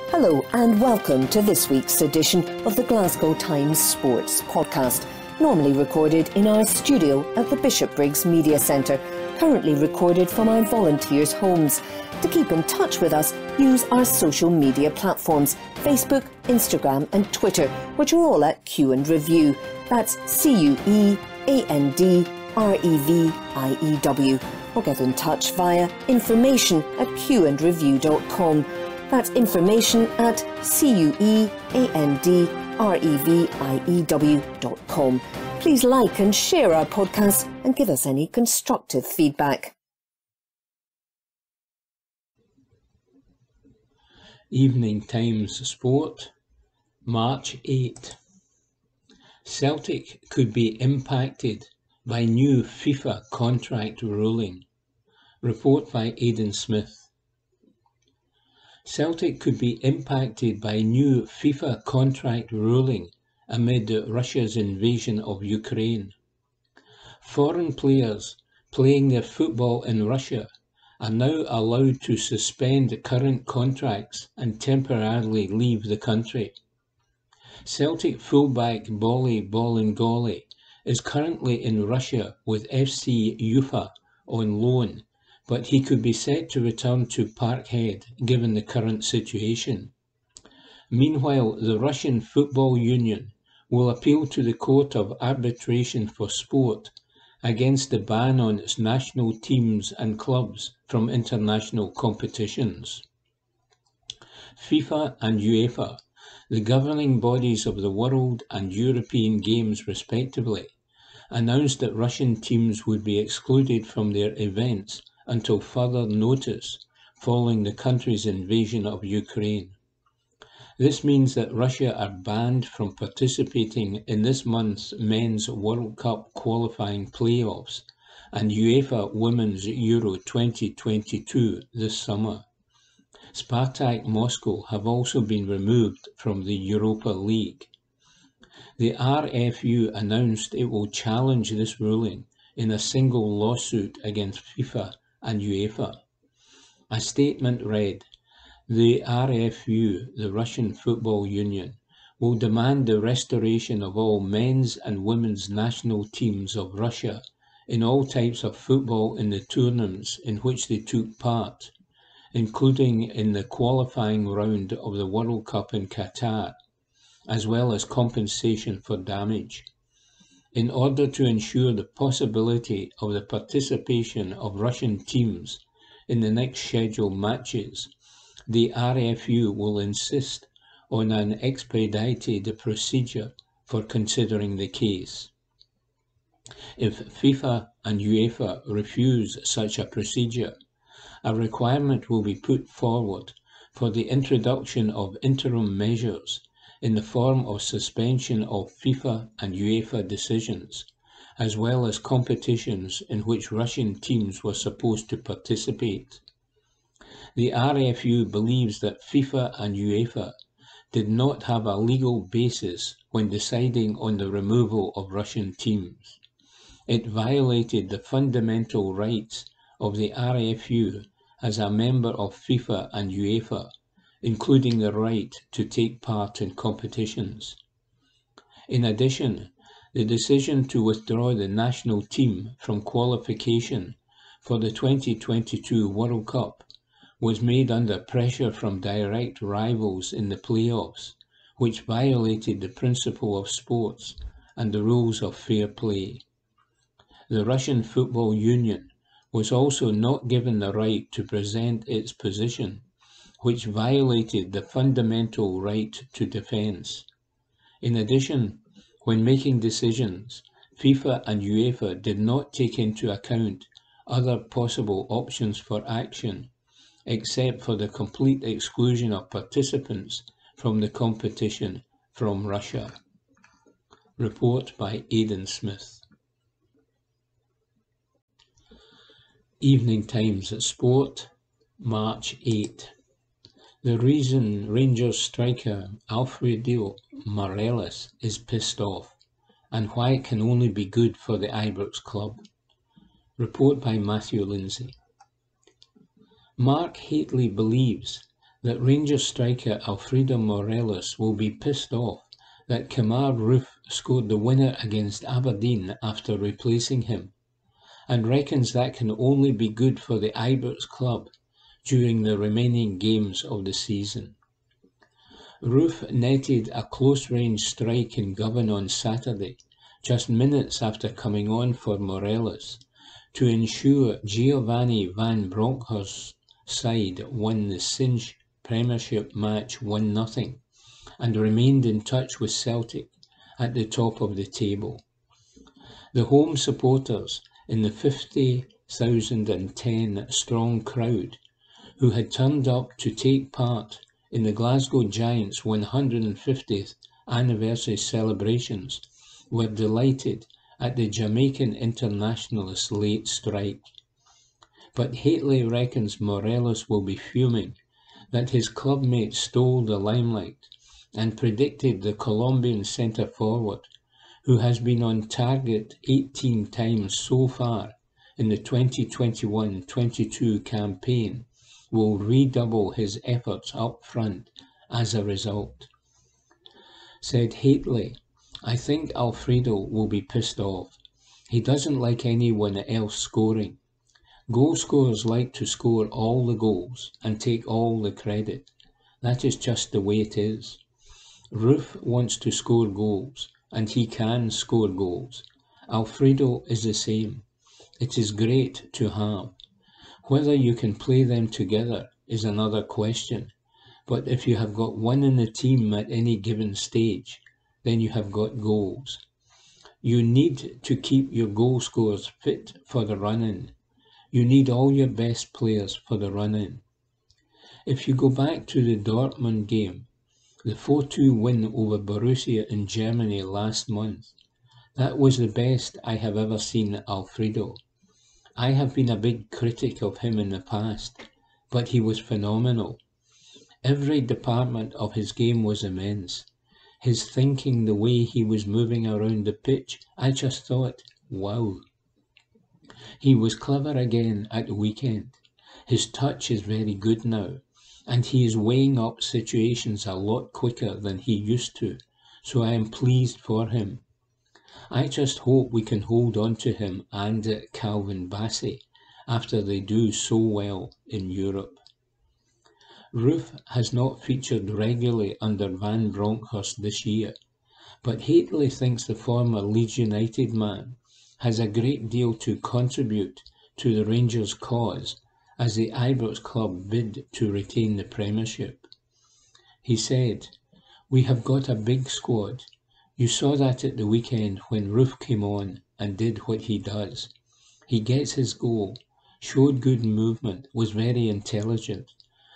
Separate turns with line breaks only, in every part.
Hello and welcome to this week's edition of the Glasgow Times Sports podcast, normally recorded in our studio at the Bishopbriggs Media Centre, currently recorded from our volunteers' homes. To keep in touch with us, use our social media platforms, Facebook, Instagram and Twitter, which are all at Q and Review. That's CUEANDREVIEW. Or get in touch via information@qandreview.com. That's information@CUEANDREVIEW.com. Please like and share our podcast and give us any constructive feedback.
Evening Times Sport, March 8. Celtic could be impacted by new FIFA contract ruling. Report by Aidan Smith. Celtic could be impacted by new FIFA contract ruling amid Russia's invasion of Ukraine. Foreign players playing their football in Russia are now allowed to suspend current contracts and temporarily leave the country. Celtic fullback Balogun is currently in Russia with FC Ufa on loan, but he could be set to return to Parkhead given the current situation. Meanwhile, the Russian Football Union will appeal to the Court of Arbitration for Sport against the ban on its national teams and clubs from international competitions. FIFA and UEFA, the governing bodies of the World and European Games respectively, announced that Russian teams would be excluded from their events until further notice following the country's invasion of Ukraine. This means that Russia are banned from participating in this month's Men's World Cup qualifying playoffs and UEFA Women's Euro 2022 this summer. Spartak Moscow have also been removed from the Europa League. The RFU announced it will challenge this ruling in a single lawsuit against FIFA and UEFA. A statement read, "The RFU, the Russian Football Union, will demand the restoration of all men's and women's national teams of Russia in all types of football in the tournaments in which they took part, including in the qualifying round of the World Cup in Qatar, as well as compensation for damage. In order to ensure the possibility of the participation of Russian teams in the next scheduled matches, the RFU will insist on an expedited procedure for considering the case. If FIFA and UEFA refuse such a procedure, a requirement will be put forward for the introduction of interim measures in the form of suspension of FIFA and UEFA decisions, as well as competitions in which Russian teams were supposed to participate. The RFU believes that FIFA and UEFA did not have a legal basis when deciding on the removal of Russian teams. It violated the fundamental rights of the RFU as a member of FIFA and UEFA, including the right to take part in competitions. In addition, the decision to withdraw the national team from qualification for the 2022 World Cup was made under pressure from direct rivals in the playoffs, which violated the principle of sports and the rules of fair play. The Russian Football Union was also not given the right to present its position, which violated the fundamental right to defence. In addition, when making decisions, FIFA and UEFA did not take into account other possible options for action, except for the complete exclusion of participants from the competition from Russia. Report by Aidan Smith. Evening Times Sport, March 8. The reason Ranger striker Alfredo Morelos is pissed off, and why it can only be good for the Ibrox club. Report by Matthew Lindsay. Mark Haitley believes that Ranger striker Alfredo Morelos will be pissed off that Kemar Roofe scored the winner against Aberdeen after replacing him, and reckons that can only be good for the Ibrox club during the remaining games of the season. Roofe netted a close-range strike in Govan on Saturday, just minutes after coming on for Morelos, to ensure Giovanni van Bronckhorst's side won the cinch Premiership match 1-0 and remained in touch with Celtic at the top of the table. The home supporters in the 50,010 strong crowd who had turned up to take part in the Glasgow Giants' 150th anniversary celebrations were delighted at the Jamaican internationalist's late strike. But Haitley reckons Morelos will be fuming that his clubmate stole the limelight and predicted the Colombian centre-forward, who has been on target 18 times so far in the 2021-22 campaign, will redouble his efforts up front as a result. Said Haitley, "I think Alfredo will be pissed off. He doesn't like anyone else scoring. Goal scorers like to score all the goals and take all the credit. That is just the way it is. Roofe wants to score goals, and he can score goals. Alfredo is the same. It is great to have. Whether you can play them together is another question, but if you have got one in the team at any given stage, then you have got goals. You need to keep your goal scorers fit for the run-in. You need all your best players for the run-in. If you go back to the Dortmund game, the 4-2 win over Borussia in Germany last month, that was the best I have ever seen Alfredo. I have been a big critic of him in the past, but he was phenomenal. Every department of his game was immense. His thinking, the way he was moving around the pitch, I just thought, wow. He was clever again at the weekend. His touch is very good now, and he is weighing up situations a lot quicker than he used to, so I am pleased for him. I just hope we can hold on to him and Calvin Bassey after they do so well in Europe. Roofe has not featured regularly under Van Bronckhorst this year, but Haitley thinks the former Leeds United man has a great deal to contribute to the Rangers' cause as the Ibrox club bid to retain the Premiership. He said, "We have got a big squad. You saw that at the weekend when Roofe came on and did what he does. He gets his goal, showed good movement, was very intelligent.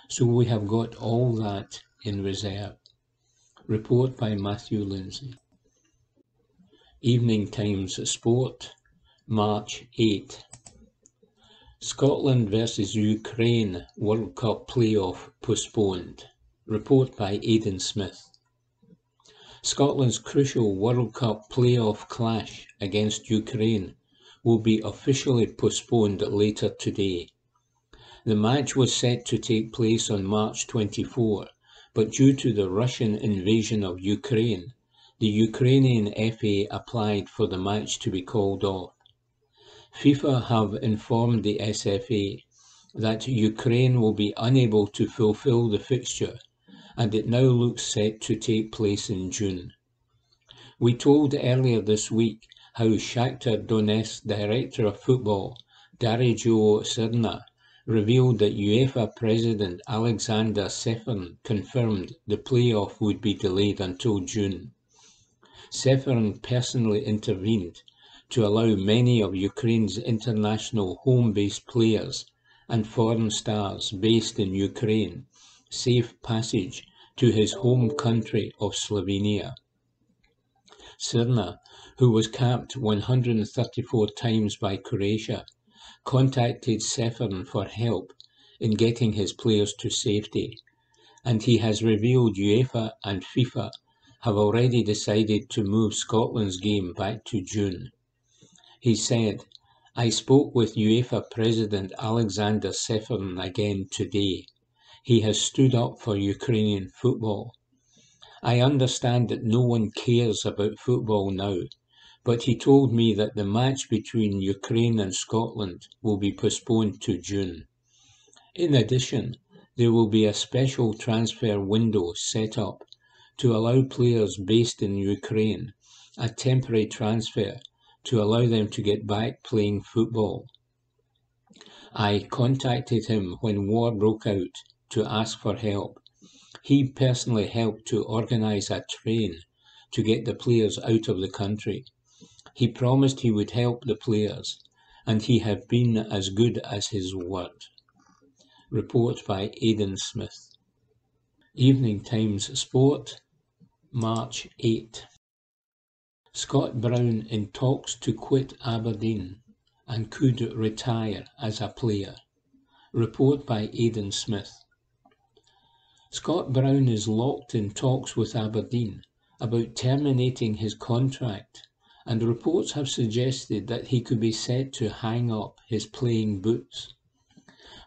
So we have got all that in reserve." Report by Matthew Lindsay. Evening Times Sport, March 8. Scotland versus Ukraine World Cup playoff postponed. Report by Aidan Smith. Scotland's crucial World Cup playoff clash against Ukraine will be officially postponed later today. The match was set to take place on March 24, but due to the Russian invasion of Ukraine, the Ukrainian FA applied for the match to be called off. FIFA have informed the SFA that Ukraine will be unable to fulfill the fixture, and it now looks set to take place in June. We told earlier this week how Shakhtar Donetsk Director of Football, Darijo Sirna, revealed that UEFA President Alexander Sefern confirmed the playoff would be delayed until June. Sefern personally intervened to allow many of Ukraine's international home-based players and foreign stars based in Ukraine safe passage to his home country of Slovenia. Sirna, who was capped 134 times by Croatia, contacted Sefern for help in getting his players to safety, and he has revealed UEFA and FIFA have already decided to move Scotland's game back to June. He said, "I spoke with UEFA President Alexander Sefern again today. he has stood up for Ukrainian football. I understand that no one cares about football now, but he told me that the match between Ukraine and Scotland will be postponed to June. In addition, there will be a special transfer window set up to allow players based in Ukraine a temporary transfer to allow them to get back playing football. I contacted him when war broke out to ask for help. He personally helped to organise a train to get the players out of the country. He promised he would help the players, and he has been as good as his word. Report by Aidan Smith. Evening Times Sport, March 8. Scott Brown in talks to quit Aberdeen and could retire as a player. Report by Aidan Smith. Scott Brown is locked in talks with Aberdeen about terminating his contract, and reports have suggested that he could be set to hang up his playing boots.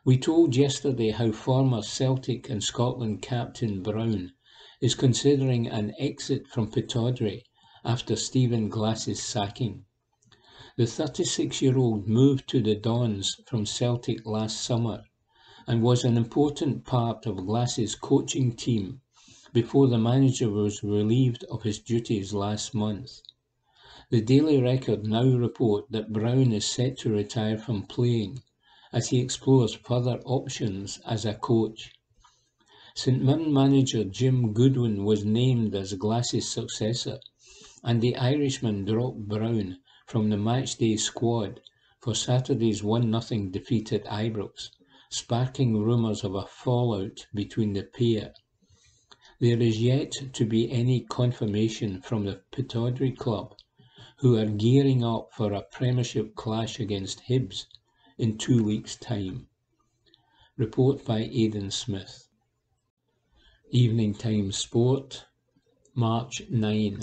We told yesterday how former Celtic and Scotland captain Brown is considering an exit from Pittodrie after Stephen Glass's sacking. The 36-year-old moved to the Dons from Celtic last summer and was an important part of Glass's coaching team before the manager was relieved of his duties last month. The Daily Record now report that Brown is set to retire from playing as he explores further options as a coach. St Mirren manager Jim Goodwin was named as Glass's successor, and the Irishman dropped Brown from the matchday squad for Saturday's 1-0 defeat at Ibrox, sparking rumours of a fallout between the pair. There is yet to be any confirmation from the Pittodrie club, who are gearing up for a Premiership clash against Hibs in 2 weeks' time. Report by Aidan Smith. Evening Times Sport, March 9.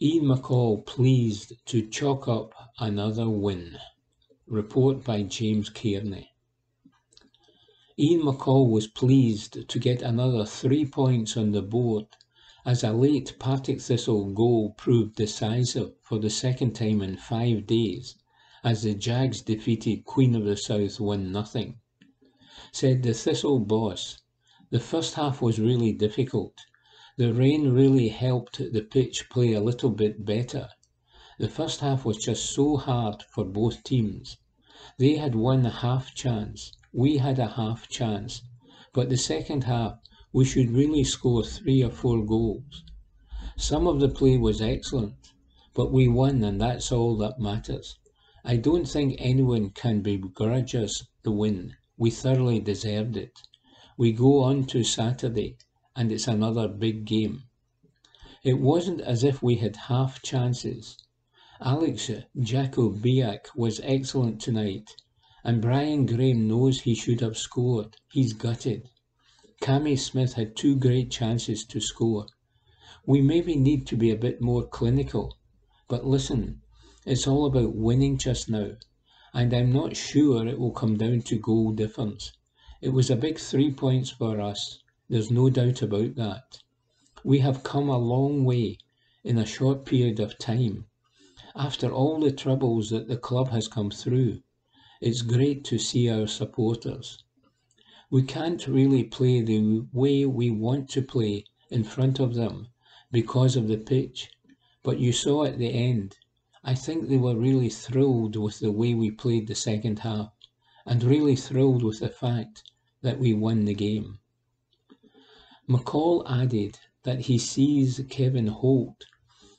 Iain McCall pleased to chalk up another win. Report by James Kearney. Iain McCall was pleased to get another 3 points on the board as a late Partick Thistle goal proved decisive for the second time in 5 days as the Jags defeated Queen of the South 1-0. Said the Thistle boss, "The first half was really difficult. The rain really helped the pitch play a little bit better. The first half was just so hard for both teams. They had one half chance, we had a half chance, but the second half we should really score 3 or 4 goals. Some of the play was excellent, but we won and that's all that matters. I don't think anyone can begrudge us the win. We thoroughly deserved it. We go on to Saturday and it's another big game. It wasn't as if we had half chances. Alex Jacobiak was excellent tonight, and Brian Graham knows he should have scored. He's gutted. Cammy Smith had 2 great chances to score. We maybe need to be a bit more clinical, but listen, it's all about winning just now, and I'm not sure it will come down to goal difference. It was a big 3 points for us, there's no doubt about that. We have come a long way in a short period of time. After all the troubles that the club has come through, it's great to see our supporters. We can't really play the way we want to play in front of them because of the pitch, but you saw at the end, I think they were really thrilled with the way we played the second half, and really thrilled with the fact that we won the game." McCall added that he sees Kevin Holt,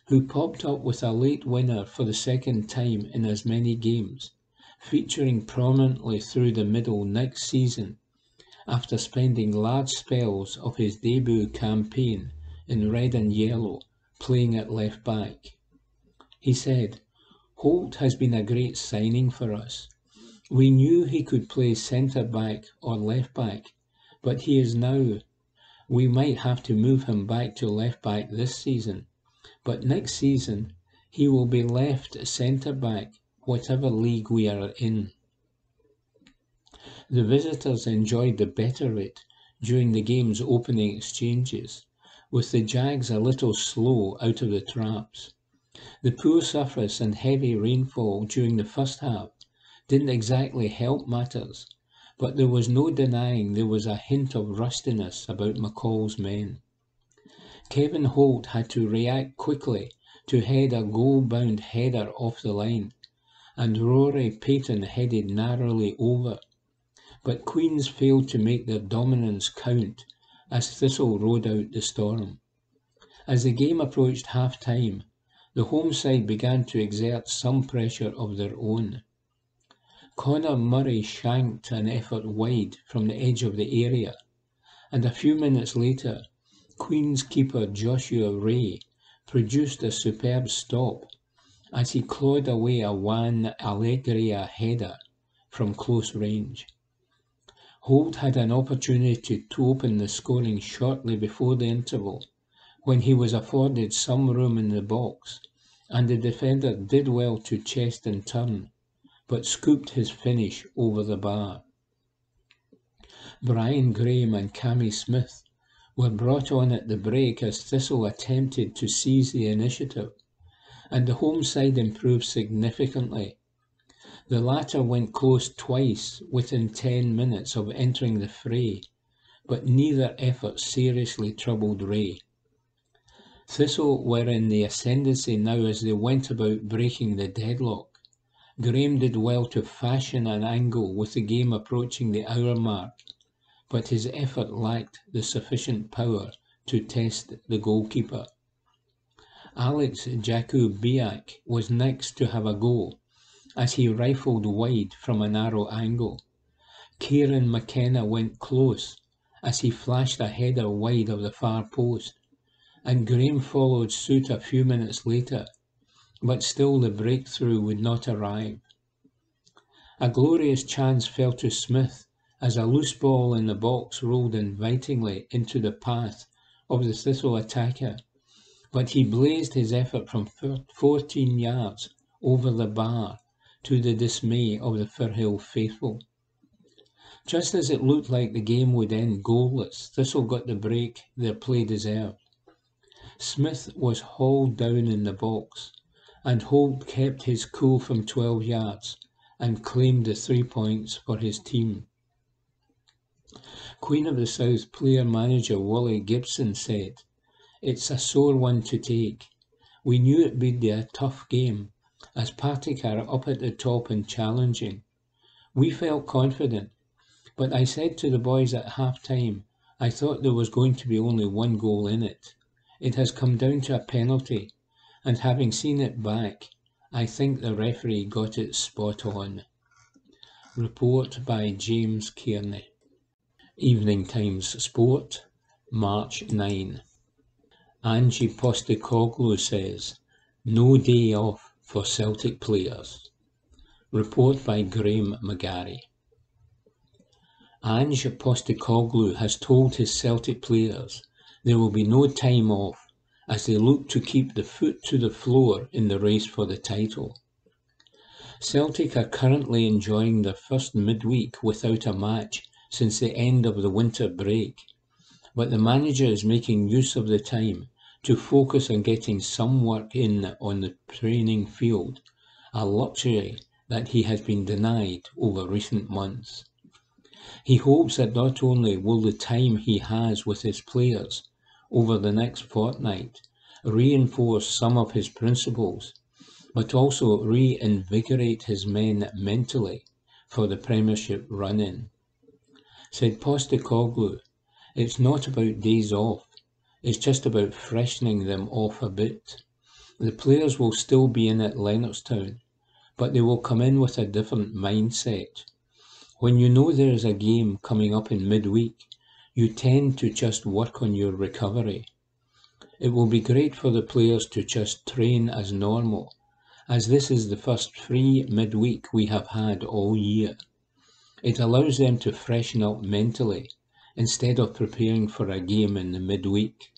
who popped up with a late winner for the second time in as many games, featuring prominently through the middle next season, after spending large spells of his debut campaign in red and yellow playing at left back. He said, "Holt has been a great signing for us. We knew he could play centre back or left back, but he is now. We might have to move him back to left back this season, but next season he will be left centre back whatever league we are in." The visitors enjoyed the better it during the game's opening exchanges, with the Jags a little slow out of the traps. The poor surface and heavy rainfall during the first half didn't exactly help matters, but there was no denying there was a hint of rustiness about McCall's men. Kevin Holt had to react quickly to head a goal-bound header off the line, and Rory Payton headed narrowly over, but Queens failed to make their dominance count as Thistle rode out the storm. As the game approached half-time, the home side began to exert some pressure of their own. Conor Murray shanked an effort wide from the edge of the area, and a few minutes later, Queen's keeper Joshua Ray produced a superb stop as he clawed away a Juan Alegria header from close range. Holt had an opportunity to open the scoring shortly before the interval, when he was afforded some room in the box, and the defender did well to chest and turn, but scooped his finish over the bar. Brian Graham and Cammy Smith were brought on at the break as Thistle attempted to seize the initiative, and the home side improved significantly. The latter went close twice within 10 minutes of entering the fray, but neither effort seriously troubled Ray. Thistle were in the ascendancy now as they went about breaking the deadlock. Graham did well to fashion an angle with the game approaching the hour mark, but his effort lacked the sufficient power to test the goalkeeper. Alex Jakubiak was next to have a go, as he rifled wide from a narrow angle. Kieran McKenna went close, as he flashed a header wide of the far post, and Graham followed suit a few minutes later, but still the breakthrough would not arrive. A glorious chance fell to Smith as a loose ball in the box rolled invitingly into the path of the Thistle attacker, but he blazed his effort from 14 yards over the bar to the dismay of the Firhill faithful. Just as it looked like the game would end goalless, Thistle got the break their play deserved. Smith was hauled down in the box, and Holt kept his cool from 12 yards and claimed the 3 points for his team. Queen of the South player-manager Wally Gibson said, "It's a sore one to take. We knew it would be a tough game, as Partick are up at the top and challenging. We felt confident, but I said to the boys at half-time, I thought there was going to be only one goal in it. It has come down to a penalty, and having seen it back, I think the referee got it spot on." Report by James Kearney. Evening Times Sport, March 9. Ange Postecoglou says, "No day off for Celtic players." Report by Graham McGarry. Ange Postecoglou has told his Celtic players there will be no time off as they look to keep the foot to the floor in the race for the title. Celtic are currently enjoying their first midweek without a match since the end of the winter break, but the manager is making use of the time to focus on getting some work in on the training field, a luxury that he has been denied over recent months. He hopes that not only will the time he has with his players over the next fortnight reinforce some of his principles, but also reinvigorate his men mentally for the Premiership run-in. Said Postecoglou, "It's not about days off, it's just about freshening them off a bit. The players will still be in at Lennoxtown, but they will come in with a different mindset. When you know there is a game coming up in midweek, you tend to just work on your recovery. It will be great for the players to just train as normal, as this is the first free midweek we have had all year. It allows them to freshen up mentally, instead of preparing for a game in the midweek.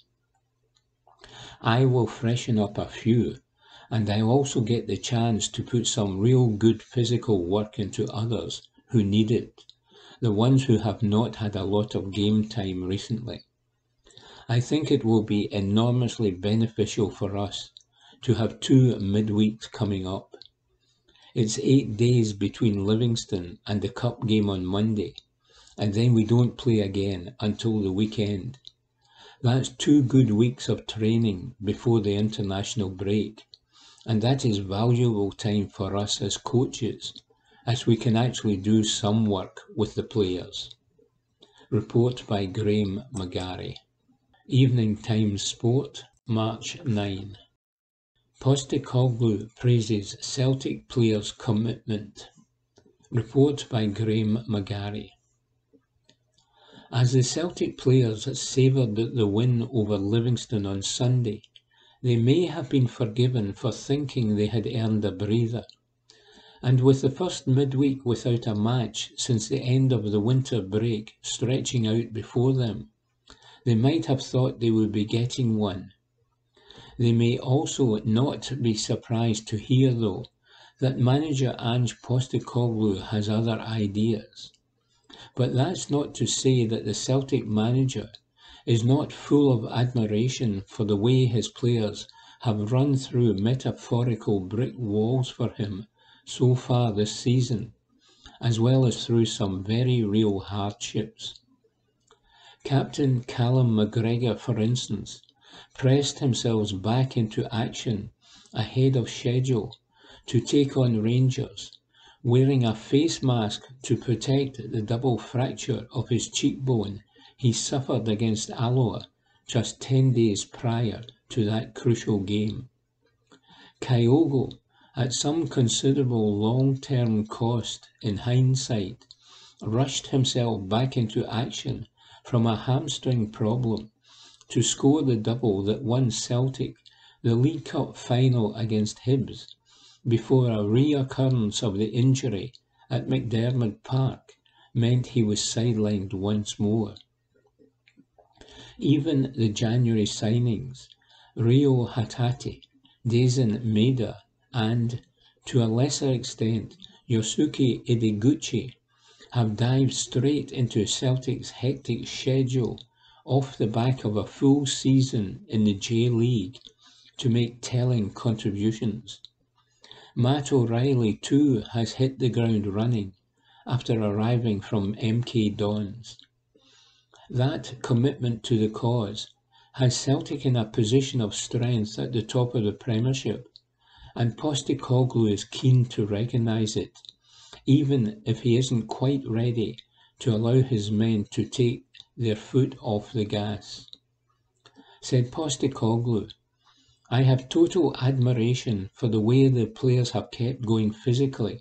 I will freshen up a few, and I also get the chance to put some real good physical work into others who need it. the ones who have not had a lot of game time recently. I think it will be enormously beneficial for us to have 2 midweeks coming up. It's 8 days between Livingston and the Cup game on Monday, and then we don't play again until the weekend. That's 2 good weeks of training before the international break, and that is valuable time for us as coaches, as we can actually do some work with the players. Report by Graham McGarry. Evening Times Sport, March 9. Postecoglou praises Celtic players' commitment. Report by Graham McGarry. As the Celtic players savoured the win over Livingston on Sunday, they may have been forgiven for thinking they had earned a breather. And with the first midweek without a match since the end of the winter break stretching out before them, they might have thought they would be getting one. They may also not be surprised to hear, though, that manager Ange Postecoglou has other ideas. But that's not to say that the Celtic manager is not full of admiration for the way his players have run through metaphorical brick walls for him so far this season, as well as through some very real hardships. Captain Callum McGregor, for instance, pressed himself back into action ahead of schedule to take on Rangers, wearing a face mask to protect the double fracture of his cheekbone he suffered against Alloa just 10 days prior to that crucial game. Kyogo, at some considerable long-term cost in hindsight, rushed himself back into action from a hamstring problem to score the double that won Celtic the League Cup final against Hibs, before a reoccurrence of the injury at McDermott Park meant he was sidelined once more. Even the January signings, Rio Hatate, Dazen Maeda, and, to a lesser extent, Yosuke Ideguchi, have dived straight into Celtic's hectic schedule off the back of a full season in the J-League to make telling contributions. Matt O'Reilly too has hit the ground running after arriving from MK Dons. That commitment to the cause has Celtic in a position of strength at the top of the Premiership, and Postecoglou is keen to recognise it, even if he isn't quite ready to allow his men to take their foot off the gas. Said Postecoglou, "I have total admiration for the way the players have kept going physically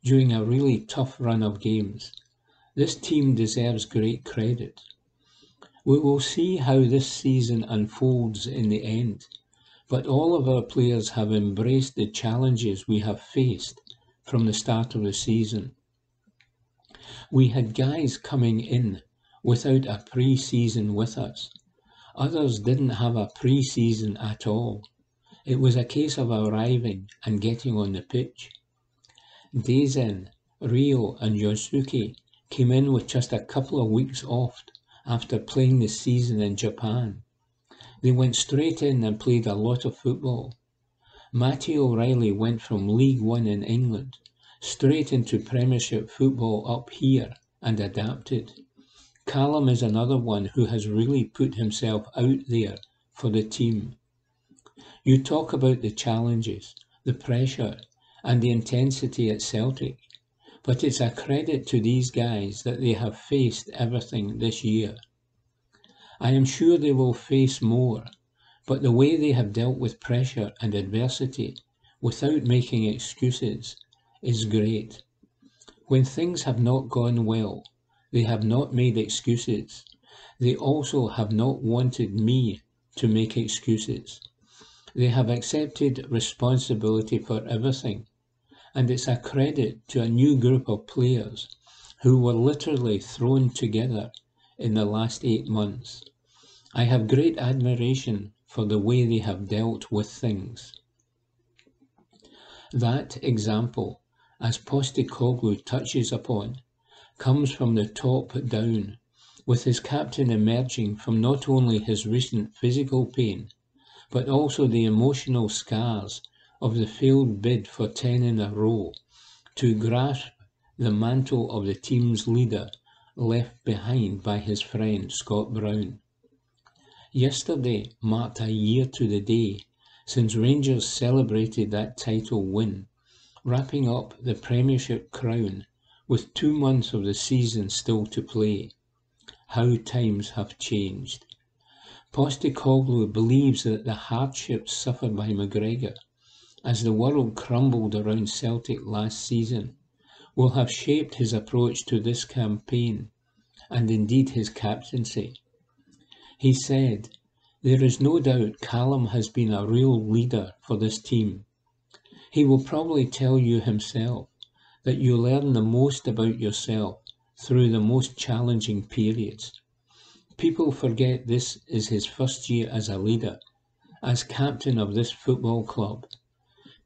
during a really tough run of games. This team deserves great credit. We will see how this season unfolds in the end, but all of our players have embraced the challenges we have faced from the start of the season. We had guys coming in without a pre-season with us. Others didn't have a pre-season at all. It was a case of arriving and getting on the pitch. Dazen, Rio and Yosuke came in with just a couple of weeks off after playing the season in Japan. They went straight in and played a lot of football. Matty O'Reilly went from League One in England straight into Premiership football up here and adapted. Callum is another one who has really put himself out there for the team. You talk about the challenges, the pressure and the intensity at Celtic, but it's a credit to these guys that they have faced everything this year. I am sure they will face more, but the way they have dealt with pressure and adversity without making excuses is great. When things have not gone well, they have not made excuses. They also have not wanted me to make excuses. They have accepted responsibility for everything, and it's a credit to a new group of players who were literally thrown together in the last 8 months. I have great admiration for the way they have dealt with things. That example, as Postecoglou touches upon, comes from the top down, with his captain emerging from not only his recent physical pain, but also the emotional scars of the failed bid for 10 in a row, to grasp the mantle of the team's leader left behind by his friend Scott Brown. Yesterday marked a year to the day since Rangers celebrated that title win, wrapping up the Premiership crown with 2 months of the season still to play. How times have changed. Postecoglou believes that the hardships suffered by McGregor, as the world crumbled around Celtic last season, will have shaped his approach to this campaign, and indeed his captaincy. He said, "There is no doubt Callum has been a real leader for this team. He will probably tell you himself that you learn the most about yourself through the most challenging periods. People forget this is his first year as a leader, as captain of this football club.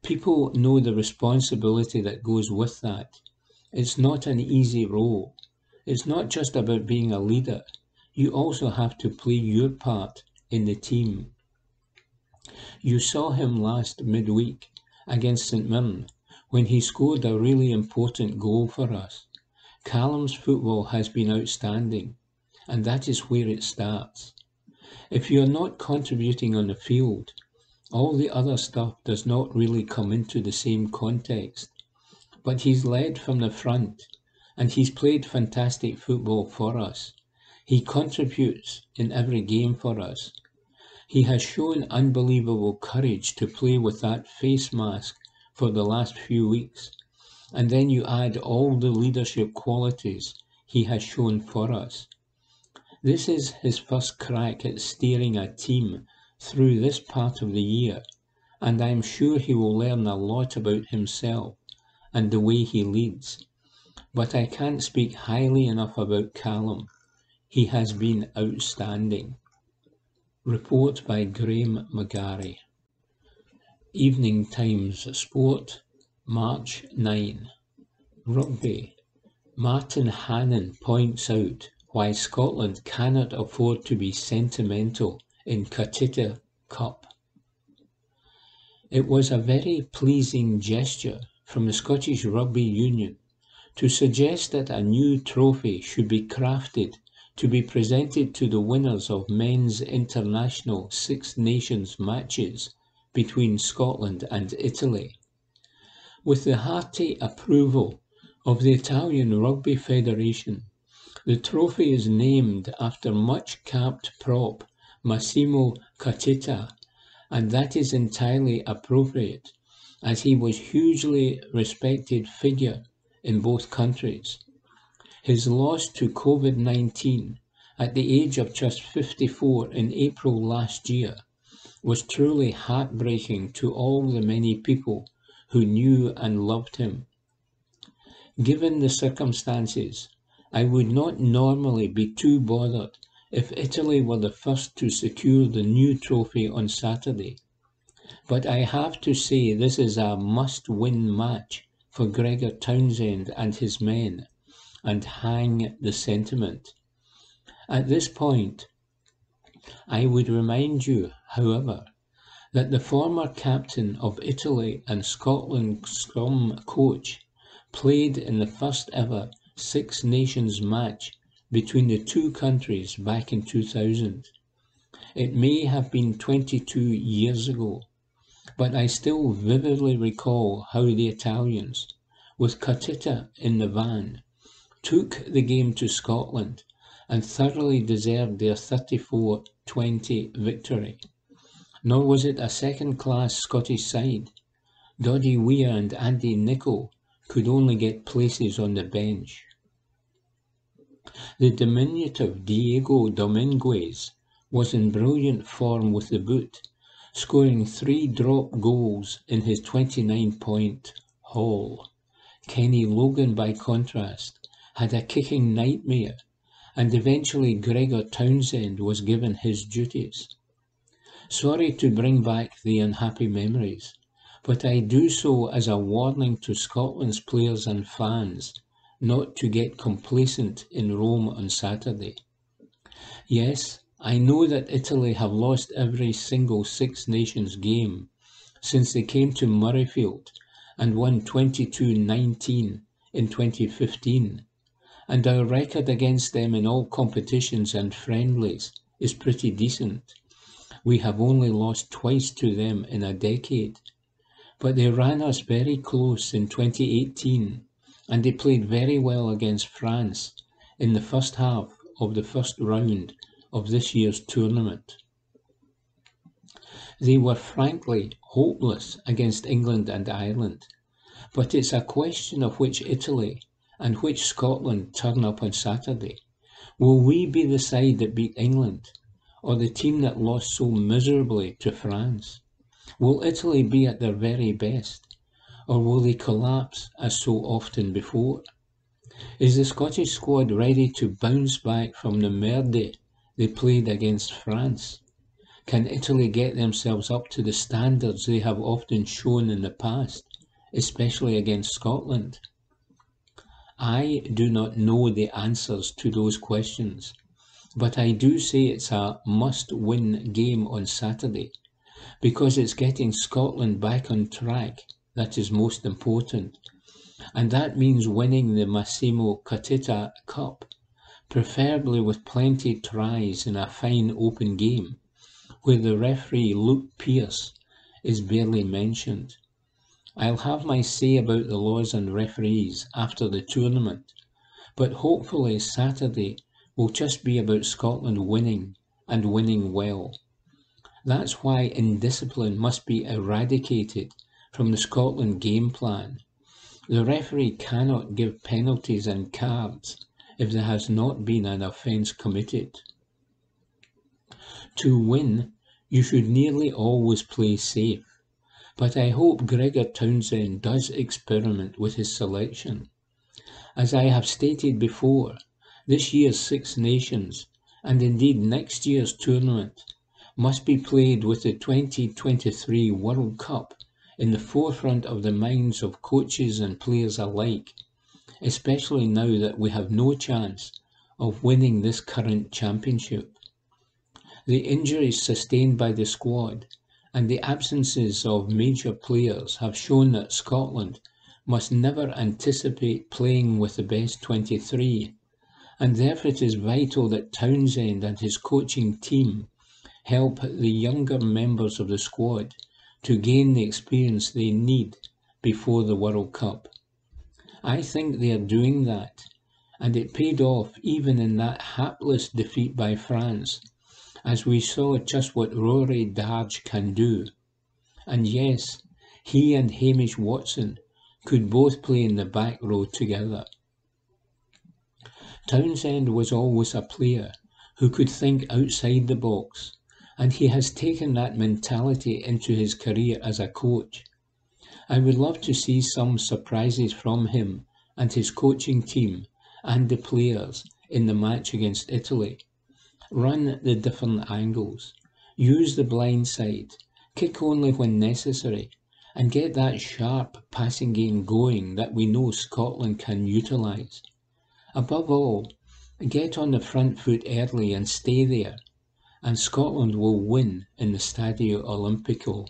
People know the responsibility that goes with that. It's not an easy role. It's not just about being a leader. You also have to play your part in the team." You saw him last midweek against St Mirren when he scored a really important goal for us. Callum's football has been outstanding, and that is where it starts. If you are not contributing on the field, all the other stuff does not really come into the same context. But he's led from the front, and he's played fantastic football for us. He contributes in every game for us. He has shown unbelievable courage to play with that face mask for the last few weeks, and then you add all the leadership qualities he has shown for us. This is his first crack at steering a team through this part of the year, and I am sure he will learn a lot about himself and the way he leads. But I can't speak highly enough about Callum. He has been outstanding. Report by Graham McGarry. Evening Times Sport, March 9. Rugby. Martin Hannan points out why Scotland cannot afford to be sentimental in Cuttita Cup. It was a very pleasing gesture from the Scottish Rugby Union to suggest that a new trophy should be crafted to be presented to the winners of men's international Six Nations matches between Scotland and Italy. With the hearty approval of the Italian Rugby Federation, the trophy is named after much-capped prop Massimo Cuttita, and that is entirely appropriate, as he was a hugely respected figure in both countries. His loss to COVID-19 at the age of just 54 in April last year was truly heartbreaking to all the many people who knew and loved him. Given the circumstances, I would not normally be too bothered if Italy were the first to secure the new trophy on Saturday, but I have to say this is a must-win match for Gregor Townsend and his men, and hang the sentiment. At this point, I would remind you, however, that the former captain of Italy and Scotland scrum coach played in the first ever Six Nations match between the two countries back in 2000. It may have been 22 years ago, but I still vividly recall how the Italians, with Cuttita in the van, took the game to Scotland and thoroughly deserved their 34-20 victory. Nor was it a second-class Scottish side. Doddy Weir and Andy Nicol could only get places on the bench. The diminutive Diego Dominguez was in brilliant form with the boot, scoring 3 drop goals in his 29-point haul. Kenny Logan, by contrast, had a kicking nightmare, and eventually Gregor Townsend was given his duties. Sorry to bring back the unhappy memories, but I do so as a warning to Scotland's players and fans not to get complacent in Rome on Saturday. Yes, I know that Italy have lost every single Six Nations game since they came to Murrayfield and won 22-19 in 2015, and our record against them in all competitions and friendlies is pretty decent. We have only lost twice to them in a decade, but they ran us very close in 2018, and they played very well against France in the first half of the first round of this year's tournament. They were frankly hopeless against England and Ireland, but it's a question of which Italy and which Scotland turn up on Saturday. Will we be the side that beat England, or the team that lost so miserably to France? Will Italy be at their very best, or will they collapse as so often before? Is the Scottish squad ready to bounce back from the merde they played against France? Can Italy get themselves up to the standards they have often shown in the past, especially against Scotland? I do not know the answers to those questions, but I do say it's a must-win game on Saturday, because it's getting Scotland back on track that is most important, and that means winning the Massimo Cuttita Cup, preferably with plenty tries in a fine open game, where the referee Luke Pearce is barely mentioned. I'll have my say about the laws and referees after the tournament, but hopefully Saturday will just be about Scotland winning, and winning well. That's why indiscipline must be eradicated from the Scotland game plan. The referee cannot give penalties and cards if there has not been an offence committed. To win, you should nearly always play safe, but I hope Gregor Townsend does experiment with his selection. As I have stated before, this year's Six Nations, and indeed next year's tournament, must be played with the 2023 World Cup in the forefront of the minds of coaches and players alike, especially now that we have no chance of winning this current championship. The injuries sustained by the squad and the absences of major players have shown that Scotland must never anticipate playing with the best 23, and therefore it is vital that Townsend and his coaching team help the younger members of the squad to gain the experience they need before the World Cup. I think they are doing that, and it paid off even in that hapless defeat by France, as we saw just what Rory Darge can do. And yes, he and Hamish Watson could both play in the back row together. Townsend was always a player who could think outside the box, and he has taken that mentality into his career as a coach. I would love to see some surprises from him and his coaching team and the players in the match against Italy. Run the different angles, use the blind side, kick only when necessary, and get that sharp passing game going that we know Scotland can utilise. Above all, get on the front foot early and stay there, and Scotland will win in the Stadio Olimpico.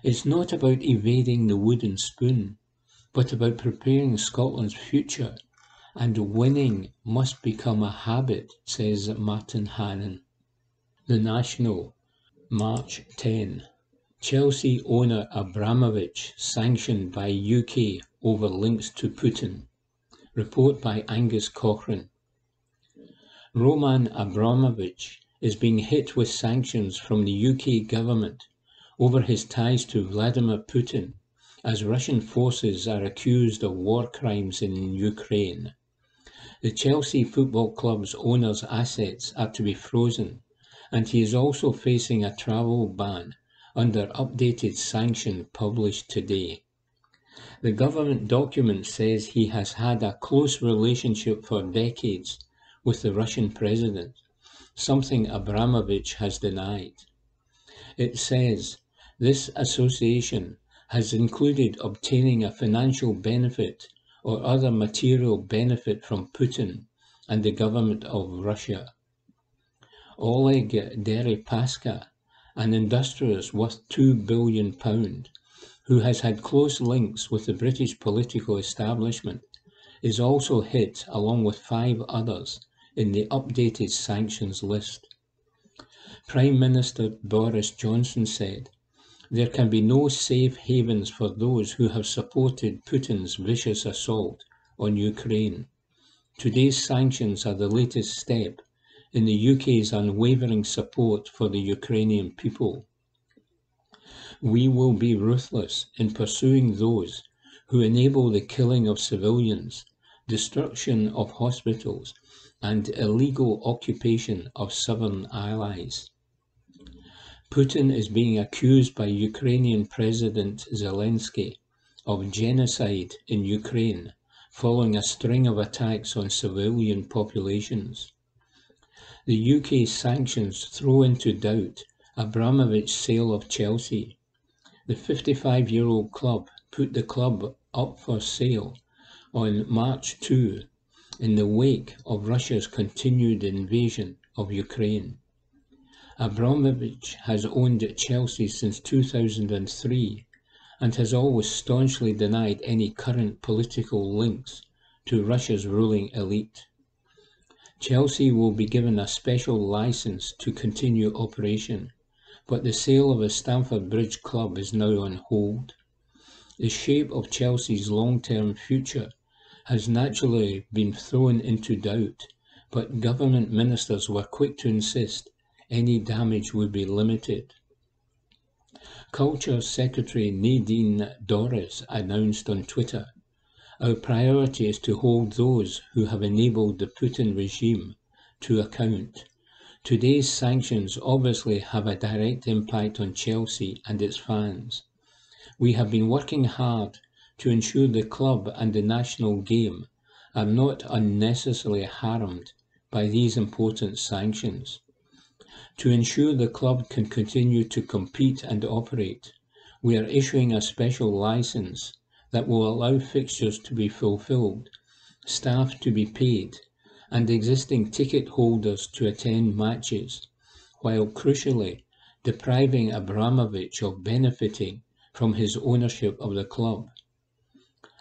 It's not about evading the wooden spoon, but about preparing Scotland's future, and winning must become a habit, says Martain Hannan. The National, March 10. Chelsea owner Abramovich sanctioned by UK over links to Putin. Report by Angus Cochrane. Roman Abramovich is being hit with sanctions from the UK government over his ties to Vladimir Putin, as Russian forces are accused of war crimes in Ukraine. The Chelsea Football Club's owner's assets are to be frozen, and he is also facing a travel ban under updated sanction published today. The government document says he has had a close relationship for decades with the Russian president, something Abramovich has denied. It says this association has included obtaining a financial benefit or other material benefit from Putin and the government of Russia. Oleg Deripaska, an industrialist worth £2 billion, who has had close links with the British political establishment, is also hit along with 5 others in the updated sanctions list. Prime Minister Boris Johnson said, "There can be no safe havens for those who have supported Putin's vicious assault on Ukraine. Today's sanctions are the latest step in the UK's unwavering support for the Ukrainian people. We will be ruthless in pursuing those who enable the killing of civilians, destruction of hospitals, and illegal occupation of southern allies." Putin is being accused by Ukrainian President Zelensky of genocide in Ukraine following a string of attacks on civilian populations. The UK sanctions throw into doubt Abramovich's sale of Chelsea. The 55-year-old club put the club up for sale on March 2 in the wake of Russia's continued invasion of Ukraine. Abramovich has owned Chelsea since 2003 and has always staunchly denied any current political links to Russia's ruling elite. Chelsea will be given a special licence to continue operation, but the sale of the Stamford Bridge club is now on hold. The shape of Chelsea's long-term future has naturally been thrown into doubt, but government ministers were quick to insist any damage would be limited. Culture Secretary Nadine Dorries announced on Twitter, "Our priority is to hold those who have enabled the Putin regime to account. Today's sanctions obviously have a direct impact on Chelsea and its fans. We have been working hard to ensure the club and the national game are not unnecessarily harmed by these important sanctions. To ensure the club can continue to compete and operate, we are issuing a special licence that will allow fixtures to be fulfilled, staff to be paid, and existing ticket holders to attend matches, while crucially depriving Abramovich of benefiting from his ownership of the club.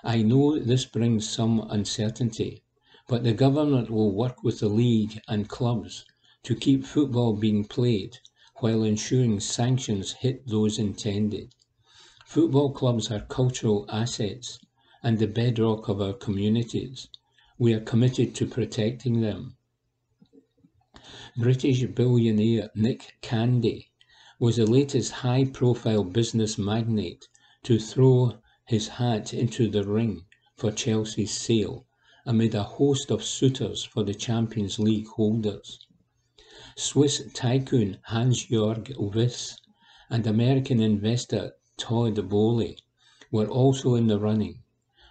I know this brings some uncertainty, but the government will work with the league and clubs to keep football being played while ensuring sanctions hit those intended. Football clubs are cultural assets and the bedrock of our communities. We are committed to protecting them." British billionaire Nick Candy was the latest high-profile business magnate to throw his hat into the ring for Chelsea's sale amid a host of suitors for the Champions League holders. Swiss tycoon Hans-Jörg Wyss and American investor Todd Boehly were also in the running,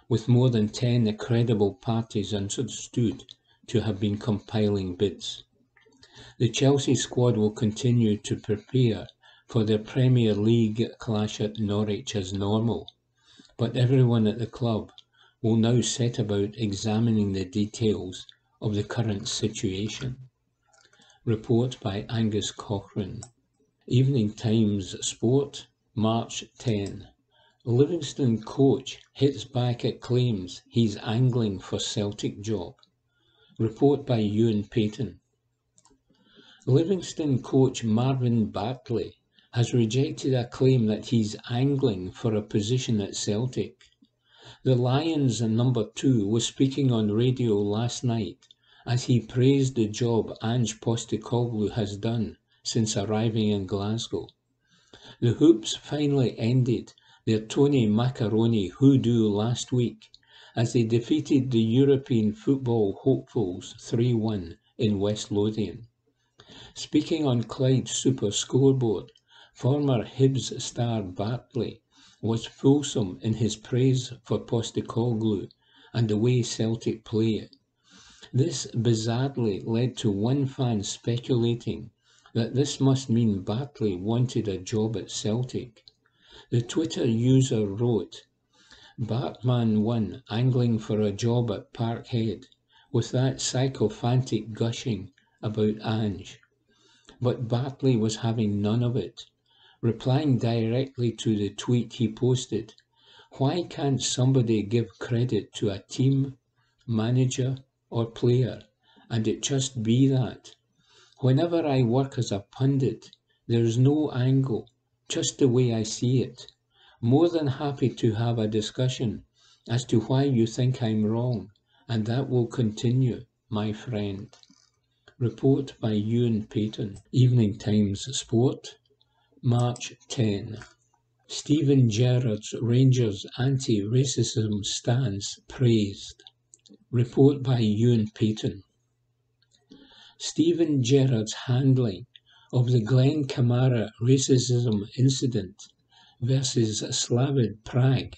with more than 10 credible parties understood to have been compiling bids. The Chelsea squad will continue to prepare for their Premier League clash at Norwich as normal, but everyone at the club will now set about examining the details of the current situation. Report by Angus Cochrane. Evening Times Sport, March 10. Livingston coach hits back at claims he's angling for Celtic job. Report by Iain Payton. Livingston coach Marvin Bartley has rejected a claim that he's angling for a position at Celtic. The Lions' number 2 was speaking on radio last night as he praised the job Ange Postecoglou has done since arriving in Glasgow. The Hoops finally ended their Tony Macaroni hoodoo last week as they defeated the European football hopefuls 3-1 in West Lothian. Speaking on Clyde's Super Scoreboard, former Hibs star Bartley was fulsome in his praise for Postecoglou and the way Celtic play. This bizarrely led to one fan speculating that this must mean Bartley wanted a job at Celtic. The Twitter user wrote, Bartman 1 angling for a job at Parkhead, with that sycophantic gushing about Ange. But Bartley was having none of it, replying directly to the tweet he posted. Why can't somebody give credit to a team, manager or player, and it just be that? Whenever I work as a pundit, there is no angle, just the way I see it. More than happy to have a discussion as to why you think I'm wrong, and that will continue, my friend. Report by Iain Payton, Evening Times Sport, March 10. Steven Gerrard's Rangers anti-racism stance praised. Report by Iain Payton. Steven Gerrard's handling of the Glenn Kamara racism incident versus Slavid Prague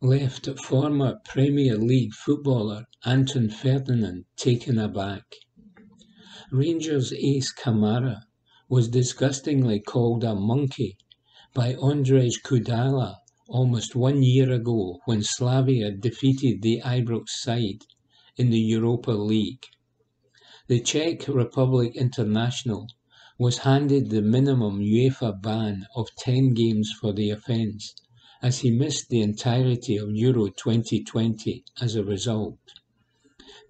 left former Premier League footballer Anton Ferdinand taken aback. Rangers ace Kamara was disgustingly called a monkey by Andrzej Kudala almost 1 year ago when Slavia defeated the Ibrox side in the Europa League. The Czech Republic international was handed the minimum UEFA ban of 10 games for the offence, as he missed the entirety of Euro 2020 as a result.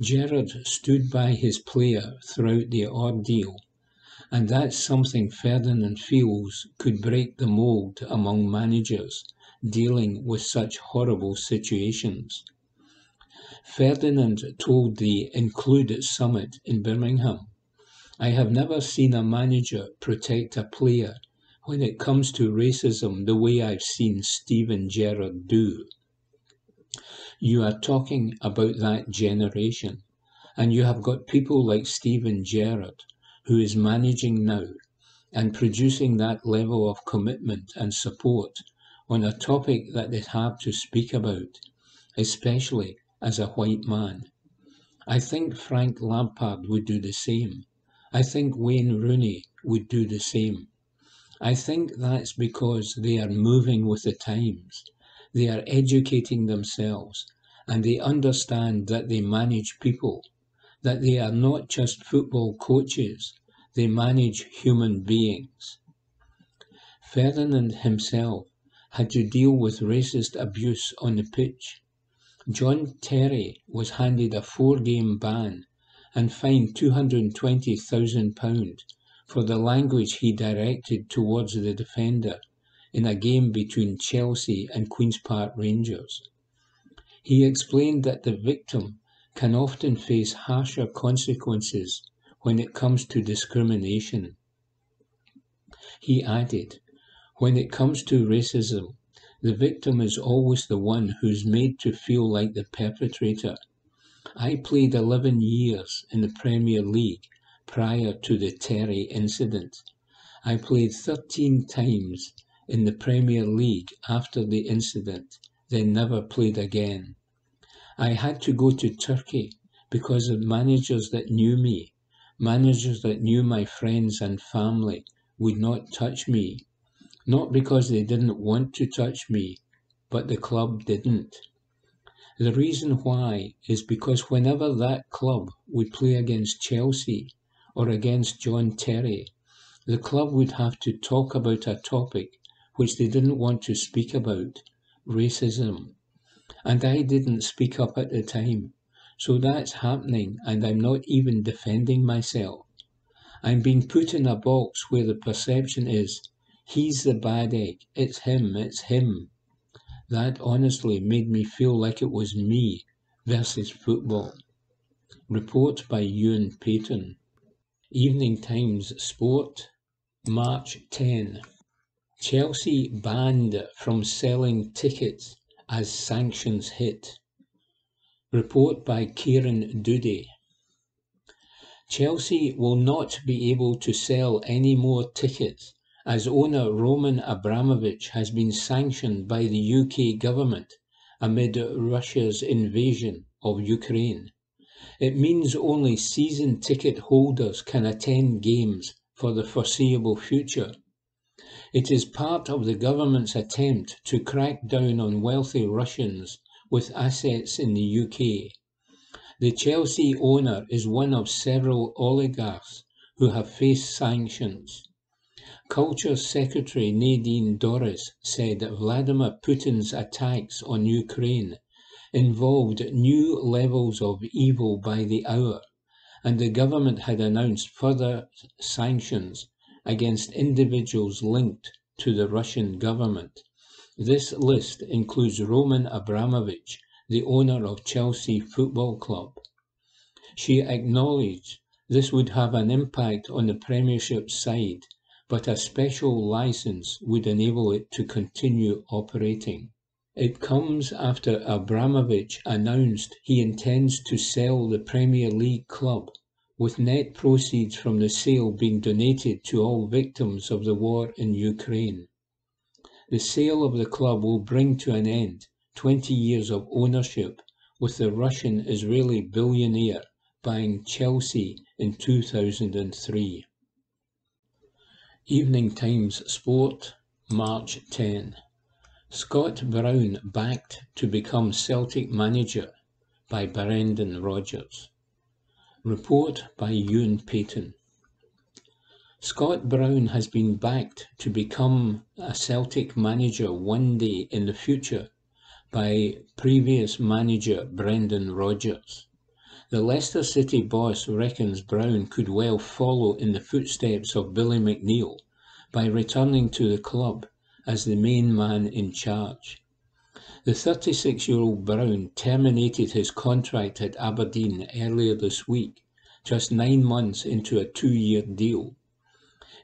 Gerrard stood by his player throughout the ordeal, and that's something Ferdinand feels could break the mould among managers dealing with such horrible situations. Ferdinand told the Include Summit in Birmingham, I have never seen a manager protect a player when it comes to racism the way I've seen Steven Gerrard do. You are talking about that generation, and you have got people like Steven Gerrard, who is managing now and producing that level of commitment and support on a topic that is hard to speak about, especially as a white man. I think Frank Lampard would do the same. I think Wayne Rooney would do the same. I think that's because they are moving with the times. They are educating themselves, and they understand that they manage people, that they are not just football coaches, they manage human beings. Ferdinand himself had to deal with racist abuse on the pitch. John Terry was handed a 4-game ban and fined £220,000 for the language he directed towards the defender in a game between Chelsea and Queen's Park Rangers. He explained that the victim can often face harsher consequences when it comes to discrimination. He added, when it comes to racism, the victim is always the one who's made to feel like the perpetrator. I played 11 years in the Premier League prior to the Terry incident. I played 13 times in the Premier League after the incident, then never played again. I had to go to Turkey because of managers that knew me, managers that knew my friends and family would not touch me. Not because they didn't want to touch me, but the club didn't. The reason why is because whenever that club would play against Chelsea or against John Terry, the club would have to talk about a topic which they didn't want to speak about, racism. And I didn't speak up at the time. So that's happening, and I'm not even defending myself. I'm being put in a box where the perception is, he's the bad egg, it's him. That honestly made me feel like it was me versus football. Report by Iain Payton. Evening Times Sport, March 10. Chelsea banned from selling tickets as sanctions hit. Report by Kieran Tierney. Chelsea will not be able to sell any more tickets as owner Roman Abramovich has been sanctioned by the UK government amid Russia's invasion of Ukraine. It means only season ticket holders can attend games for the foreseeable future. It is part of the government's attempt to crack down on wealthy Russians with assets in the UK. The Chelsea owner is one of several oligarchs who have faced sanctions. Culture Secretary Nadine Dorris said that Vladimir Putin's attacks on Ukraine involved new levels of evil by the hour, and the government had announced further sanctions against individuals linked to the Russian government. This list includes Roman Abramovich, the owner of Chelsea Football Club. She acknowledged this would have an impact on the Premiership side, but a special licence would enable it to continue operating. It comes after Abramovich announced he intends to sell the Premier League club, with net proceeds from the sale being donated to all victims of the war in Ukraine. The sale of the club will bring to an end 20 years of ownership, with the Russian-Israeli billionaire buying Chelsea in 2003. Evening Times Sport, March 10. Scott Brown backed to become Celtic manager by Brendan Rodgers. Report by Iain Payton. Scott Brown has been backed to become a Celtic manager one day in the future by previous manager Brendan Rodgers. The Leicester City boss reckons Brown could well follow in the footsteps of Billy McNeill by returning to the club as the main man in charge. The 36-year-old Brown terminated his contract at Aberdeen earlier this week, just 9 months into a 2-year deal.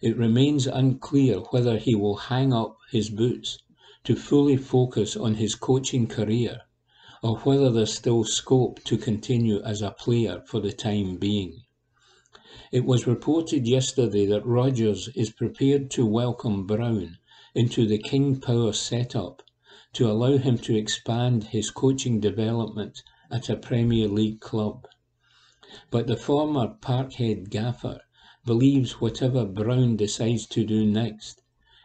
It remains unclear whether he will hang up his boots to fully focus on his coaching career, or whether there's still scope to continue as a player for the time being. It was reported yesterday that Rodgers is prepared to welcome Brown into the King Power setup to allow him to expand his coaching development at a Premier League club. But the former Parkhead gaffer believes whatever Brown decides to do next,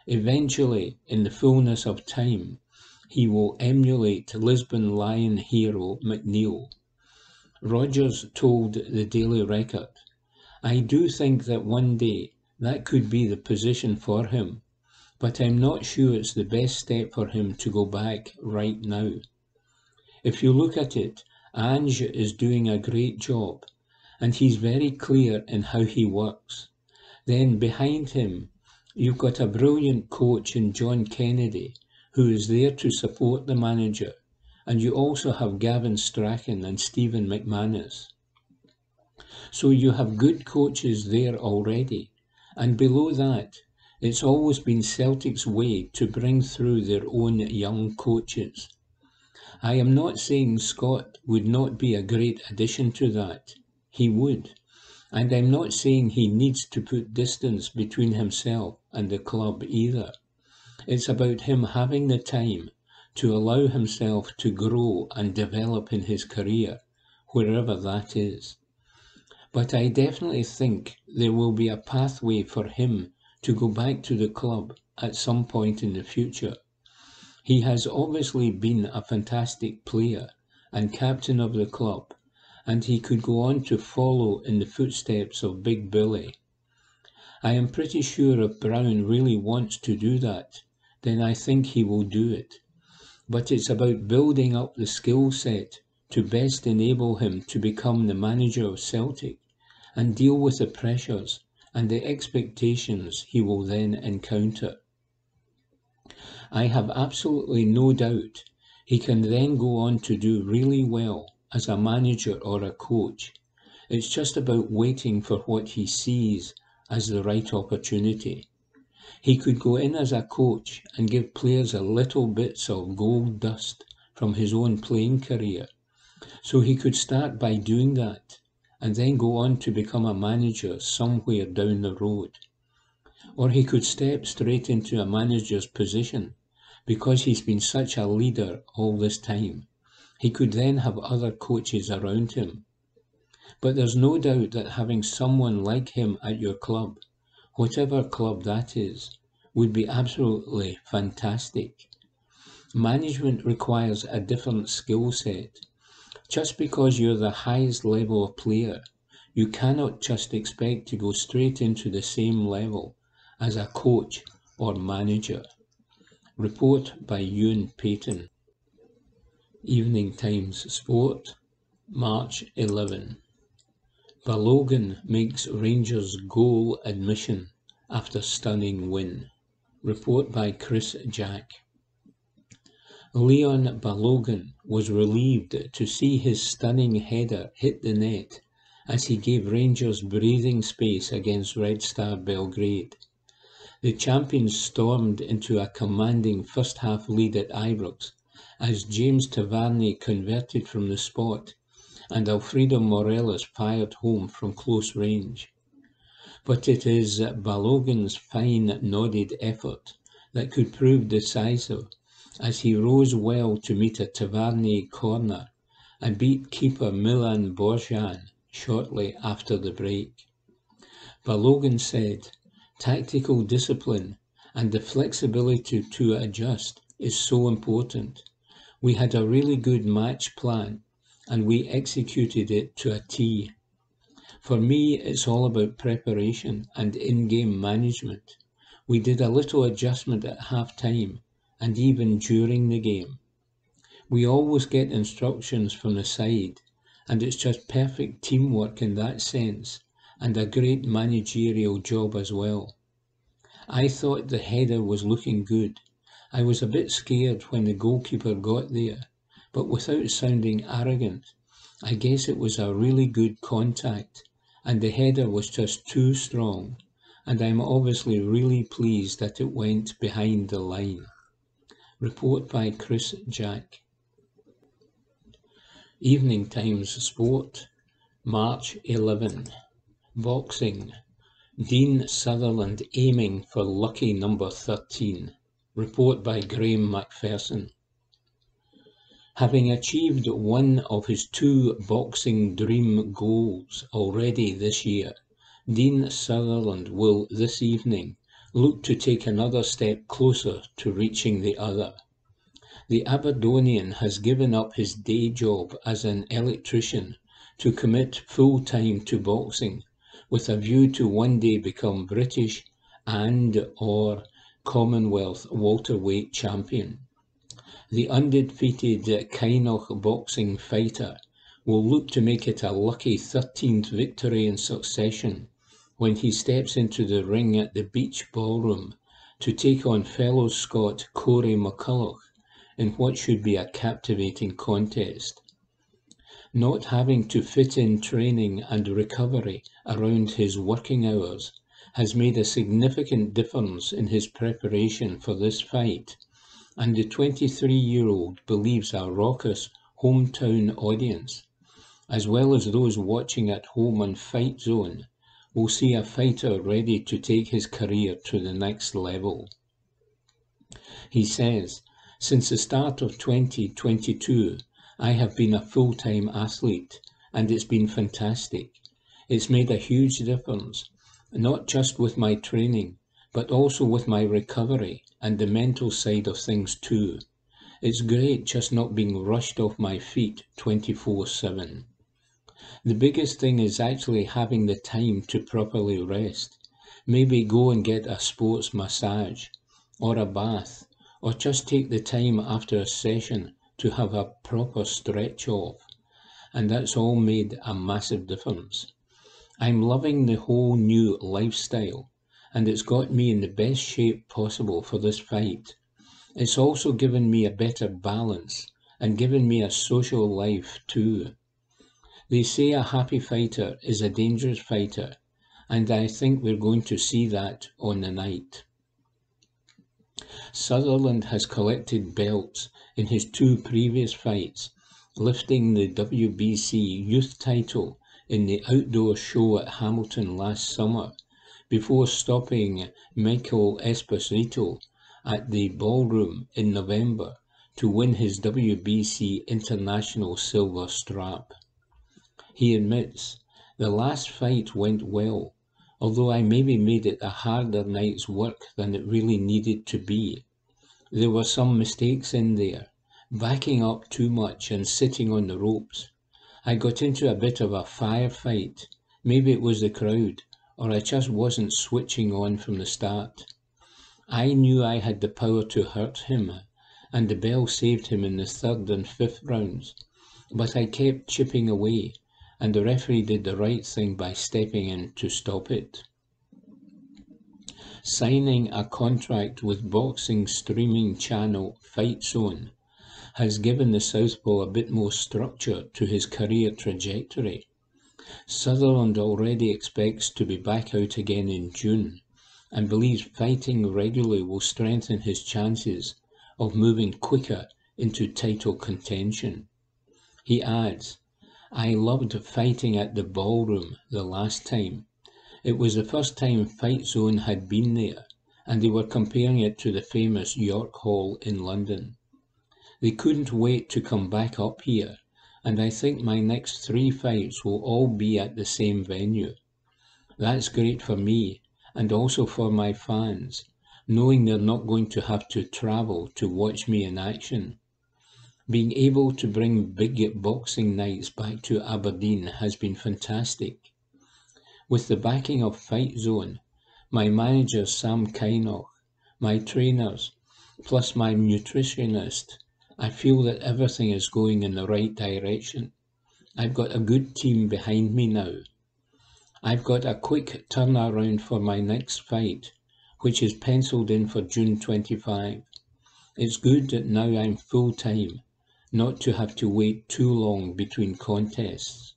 eventually, in the fullness of time, he will emulate Lisbon Lion hero McNeill. Rodgers told the Daily Record, "I do think that one day that could be the position for him, but I'm not sure it's the best step for him to go back right now. If you look at it, Ange is doing a great job, and he's very clear in how he works. Then behind him, you've got a brilliant coach in John Kennedy, who is there to support the manager, and you also have Gavin Strachan and Stephen McManus. So you have good coaches there already, and below that, it's always been Celtic's way to bring through their own young coaches. I am not saying Scott would not be a great addition to that. He would. And I'm not saying he needs to put distance between himself and the club either. It's about him having the time to allow himself to grow and develop in his career, wherever that is. But I definitely think there will be a pathway for him to go back to the club at some point in the future. He has obviously been a fantastic player and captain of the club, and he could go on to follow in the footsteps of Big Billy. I am pretty sure if Brown really wants to do that, then I think he will do it. But it's about building up the skill set to best enable him to become the manager of Celtic and deal with the pressures and the expectations he will then encounter. I have absolutely no doubt he can then go on to do really well as a manager or a coach. It's just about waiting for what he sees as the right opportunity. He could go in as a coach and give players a little bits of gold dust from his own playing career. So he could start by doing that and then go on to become a manager somewhere down the road. Or he could step straight into a manager's position because he's been such a leader all this time. He could then have other coaches around him. But there's no doubt that having someone like him at your club, whatever club that is, would be absolutely fantastic. Management requires a different skill set. Just because you're the highest level of player, you cannot just expect to go straight into the same level as a coach or manager. Report by Iain Payton. Evening Times Sport, March 11. Balogun makes Rangers goal admission after stunning win. Report by Chris Jack. Leon Balogun was relieved to see his stunning header hit the net as he gave Rangers breathing space against Red Star Belgrade. The champions stormed into a commanding first-half lead at Ibrox as James Tavernier converted from the spot and Alfredo Morelos fired home from close range. But it is Balogun's fine nodded effort that could prove decisive, as he rose well to meet a Tavernier corner and beat keeper Milan Borjan shortly after the break. Balogun said, "Tactical discipline and the flexibility to adjust is so important. We had a really good match plan and we executed it to a T. For me, it's all about preparation and in-game management. We did a little adjustment at half-time and even during the game. We always get instructions from the side, and it's just perfect teamwork in that sense, and a great managerial job as well. I thought the header was looking good. I was a bit scared when the goalkeeper got there, but without sounding arrogant, I guess it was a really good contact, and the header was just too strong, and I'm obviously really pleased that it went behind the line." Report by Chris Jack. Evening Times Sport, March 11. Boxing. Dean Sutherland aiming for lucky number 13. Report by Graham McPherson. Having achieved one of his 2 boxing dream goals already this year, Dean Sutherland will this evening look to take another step closer to reaching the other. The Aberdonian has given up his day job as an electrician to commit full-time to boxing, with a view to one day become British and/or Commonwealth welterweight champion. The undefeated Kynoch boxing fighter will look to make it a lucky 13th victory in succession when he steps into the ring at the Beach Ballroom to take on fellow Scot Corey McCulloch in what should be a captivating contest. Not having to fit in training and recovery around his working hours has made a significant difference in his preparation for this fight, and the 23-year-old believes a raucous hometown audience, as well as those watching at home on Fight Zone, will see a fighter ready to take his career to the next level. He says, "Since the start of 2022, I have been a full-time athlete, and it's been fantastic. It's made a huge difference, not just with my training, but also with my recovery and the mental side of things too. It's great just not being rushed off my feet 24/7. The biggest thing is actually having the time to properly rest. Maybe go and get a sports massage, or a bath, or just take the time after a session to have a proper stretch off. And that's all made a massive difference. I'm loving the whole new lifestyle, and it's got me in the best shape possible for this fight. It's also given me a better balance and given me a social life too. They say a happy fighter is a dangerous fighter, and I think we're going to see that on the night." Sutherland has collected belts in his 2 previous fights, lifting the WBC youth title in the outdoor show at Hamilton last summer, before stopping Michael Esposito at the Ballroom in November to win his WBC International Silver Strap. He admits, "The last fight went well, although I maybe made it a harder night's work than it really needed to be. There were some mistakes in there, backing up too much and sitting on the ropes. I got into a bit of a firefight. Maybe it was the crowd, or I just wasn't switching on from the start. I knew I had the power to hurt him, and the bell saved him in the 3rd and 5th rounds, but I kept chipping away, and the referee did the right thing by stepping in to stop it. Signing a contract with boxing streaming channel Fight Zone has given the southpaw a bit more structure to his career trajectory. Sutherland already expects to be back out again in June, and believes fighting regularly will strengthen his chances of moving quicker into title contention. He adds, "I loved fighting at the ballroom the last time. It was the first time Fight Zone had been there, and they were comparing it to the famous York Hall in London. They couldn't wait to come back up here, and I think my next 3 fights will all be at the same venue. That's great for me, and also for my fans, knowing they're not going to have to travel to watch me in action. Being able to bring big boxing nights back to Aberdeen has been fantastic. With the backing of Fight Zone, my manager Sam Kynoch, my trainers, plus my nutritionist, I feel that everything is going in the right direction. I've got a good team behind me now. I've got a quick turnaround for my next fight, which is penciled in for June 25. It's good that now I'm full-time, not to have to wait too long between contests.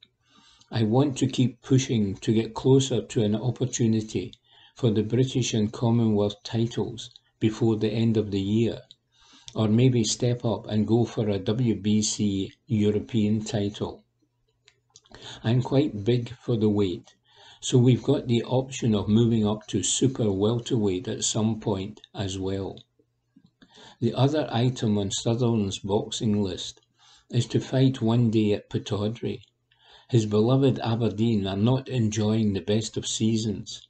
I want to keep pushing to get closer to an opportunity for the British and Commonwealth titles before the end of the year, or maybe step up and go for a WBC European title. I'm quite big for the weight, so we've got the option of moving up to super welterweight at some point as well. The other item on Sutherland's boxing list is to fight one day at Pittodrie. His beloved Aberdeen are not enjoying the best of seasons,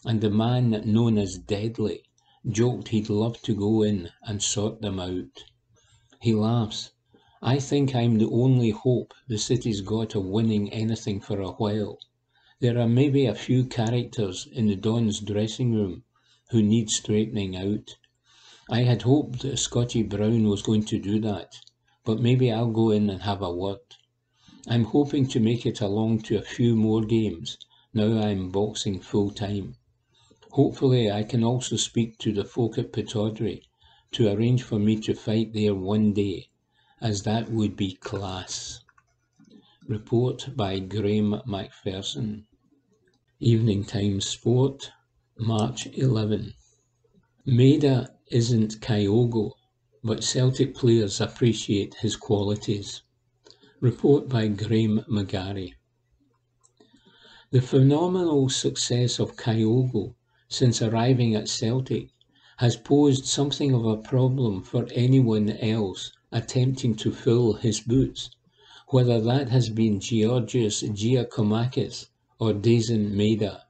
and the man known as Deadly joked he'd love to go in and sort them out. He laughs, "I think I'm the only hope the city's got of winning anything for a while. There are maybe a few characters in the Don's dressing room who need straightening out. I had hoped that Scotty Brown was going to do that, but maybe I'll go in and have a word. I'm hoping to make it along to a few more games now I'm boxing full-time. Hopefully I can also speak to the folk at Pittodrie to arrange for me to fight there one day, as that would be class." Report by Graham Macpherson. Evening Times Sport, March 11. Maeda isn't Kyogo, but Celtic players appreciate his qualities. Report by Graham McGarry. The phenomenal success of Kyogo since arriving at Celtic has posed something of a problem for anyone else attempting to fill his boots, whether that has been Georgios Giacomakis or Daizen Maeda.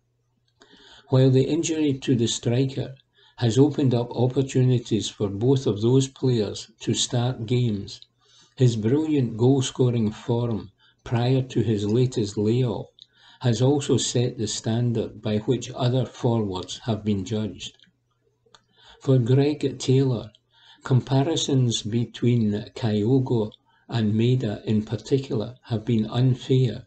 While the injury to the striker has opened up opportunities for both of those players to start games, his brilliant goal-scoring form prior to his latest layoff has also set the standard by which other forwards have been judged. For Greg Taylor, comparisons between Kyogo and Maeda in particular have been unfair,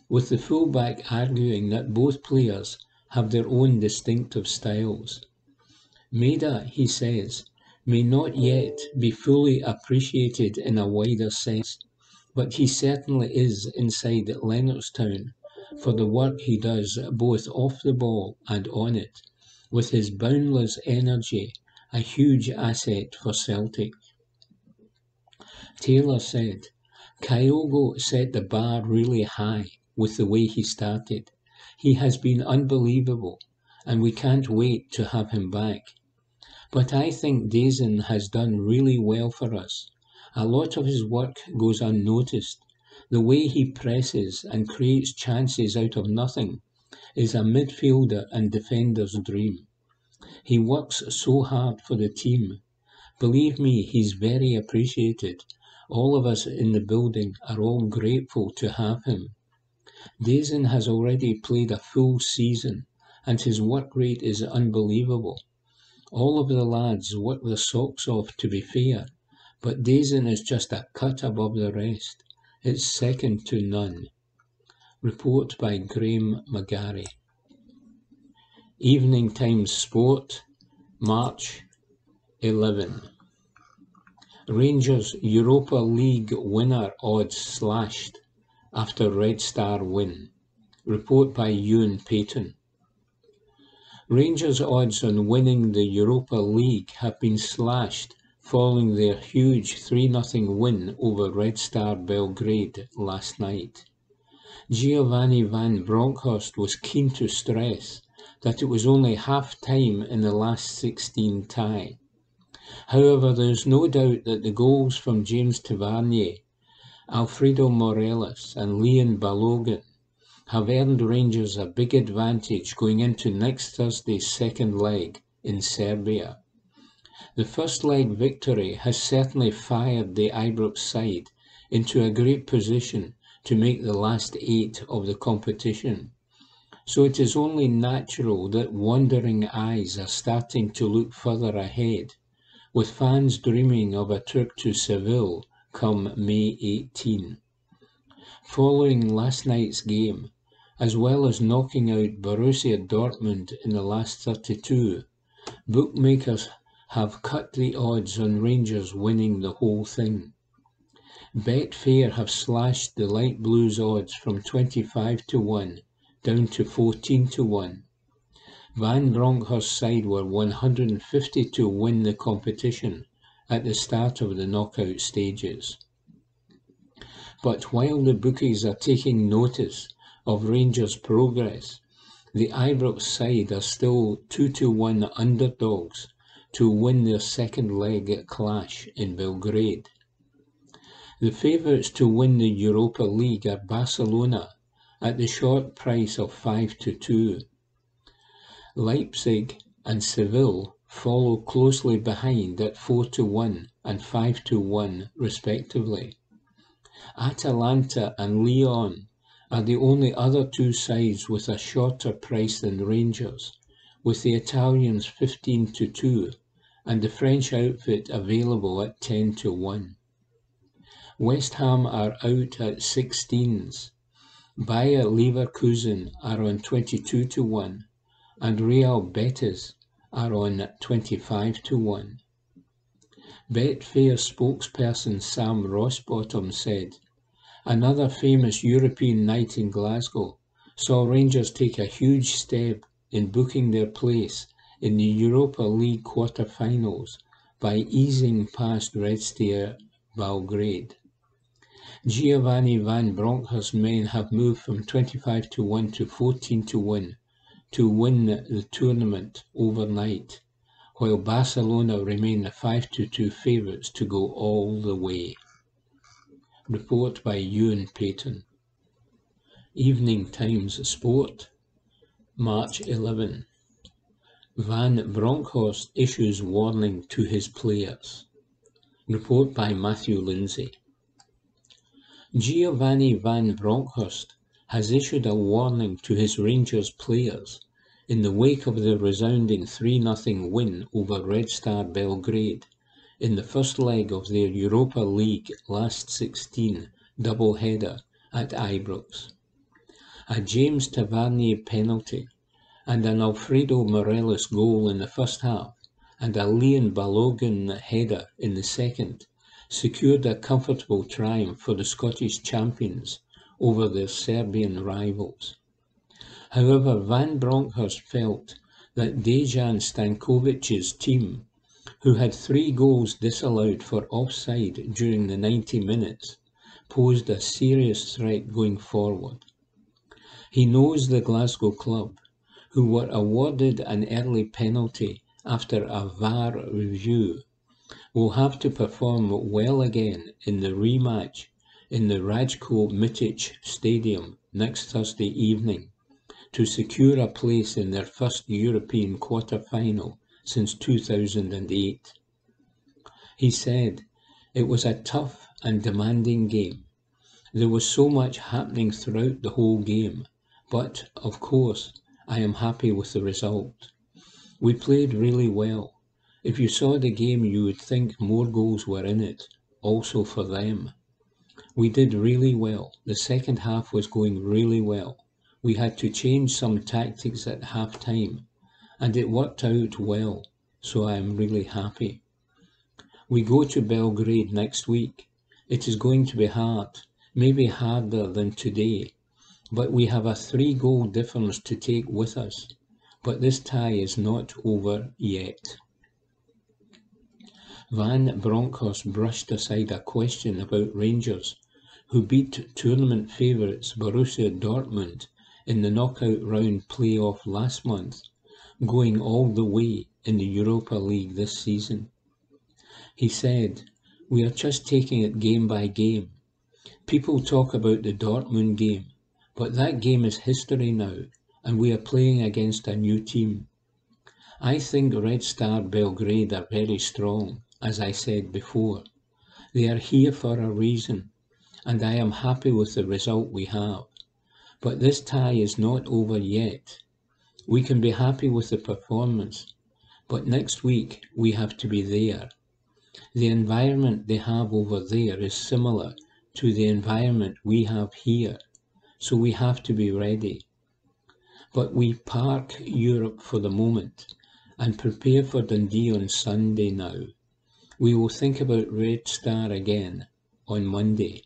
with the fullback arguing that both players have their own distinctive styles. Maeda, he says, may not yet be fully appreciated in a wider sense, but he certainly is inside Lennoxtown for the work he does both off the ball and on it, with his boundless energy a huge asset for Celtic. Taylor said, "Kyogo set the bar really high with the way he started. He has been unbelievable, and we can't wait to have him back. But I think Daizen has done really well for us. A lot of his work goes unnoticed. The way he presses and creates chances out of nothing is a midfielder and defender's dream. He works so hard for the team. Believe me, he's very appreciated. All of us in the building are all grateful to have him. Dazin has already played a full season, and his work rate is unbelievable. All of the lads work their socks off, to be fair, but Dazin is just a cut above the rest. It's second to none. Report by Graham McGarry. Evening Times Sport, March 11. Rangers Europa League winner odds slashed after Red Star win. Report by Iain Payton. Rangers' odds on winning the Europa League have been slashed following their huge 3-0 win over Red Star Belgrade last night. Giovanni van Bronckhorst was keen to stress that it was only half-time in the last 16 tie. However, there is no doubt that the goals from James Tavernier, Alfredo Morelos and Balogun have earned Rangers a big advantage going into next Thursday's second leg in Serbia. The first leg victory has certainly fired the Ibrox side into a great position to make the last 8 of the competition. So it is only natural that wondering eyes are starting to look further ahead, with fans dreaming of a trip to Seville come May 18. Following last night's game, as well as knocking out Borussia Dortmund in the last 32, bookmakers have cut the odds on Rangers winning the whole thing. Betfair have slashed the Light Blues odds from 25-1 down to 14-1. Van Bronckhorst's side were 150 to win the competition at the start of the knockout stages. But while the bookies are taking notice of Rangers' progress, the Ibrox side are still 2-1 underdogs to win their second leg clash in Belgrade. The favourites to win the Europa League are Barcelona at the short price of 5-2. Leipzig and Seville follow closely behind at 4-1 and 5-1 respectively. Atalanta and Lyon are the only other two sides with a shorter price than Rangers, with the Italians 15-2 and the French outfit available at 10-1. West Ham are out at 16s. Bayer Leverkusen are on 22-1 and Real Betis are on 25-1. Betfair spokesperson Sam Rossbottom said, "Another famous European night in Glasgow saw Rangers take a huge step in booking their place in the Europa League quarter-finals by easing past Red Star Belgrade. Giovanni van Bronckhorst's men have moved from 25-1 to 14-1 to win the tournament overnight, while Barcelona remain the 5-2 favourites to go all the way." Report by Iain Payton. Evening Times Sport, March 11. Van Bronckhorst issues warning to his players. Report by Matthew Lindsay. Giovanni van Bronckhorst has issued a warning to his Rangers players in the wake of the resounding 3-0 win over Red Star Belgrade in the first leg of their Europa League last 16 double-header at Ibrox. A James Tavernier penalty and an Alfredo Morelos goal in the first half and a Balogun header in the second secured a comfortable triumph for the Scottish champions over their Serbian rivals. However, Van Bronckhorst felt that Dejan Stankovic's team, who had 3 goals disallowed for offside during the 90 minutes, posed a serious threat going forward. He knows the Glasgow club, who were awarded an early penalty after a VAR review, will have to perform well again in the rematch in the Rajko Mitic Stadium next Thursday evening to secure a place in their first European quarter-final since 2008. He said, "It was a tough and demanding game. There was so much happening throughout the whole game, but, of course, I am happy with the result. We played really well. If you saw the game, you would think more goals were in it, also for them. We did really well. The second half was going really well. We had to change some tactics at half-time, and it worked out well, so I am really happy. We go to Belgrade next week. It is going to be hard, maybe harder than today, but we have a 3-goal difference to take with us. But this tie is not over yet." Van Bronckhorst brushed aside a question about Rangers, who beat tournament favourites Borussia Dortmund in the knockout round play-off last month, going all the way in the Europa League this season. He said, "We are just taking it game by game. People talk about the Dortmund game, but that game is history now, and we are playing against a new team. I think Red Star Belgrade are very strong, as I said before. They are here for a reason, and I am happy with the result we have. But this tie is not over yet. We can be happy with the performance, but next week we have to be there. The environment they have over there is similar to the environment we have here, so we have to be ready. But we park Europe for the moment and prepare for Dundee on Sunday now. We will think about Red Star again on Monday.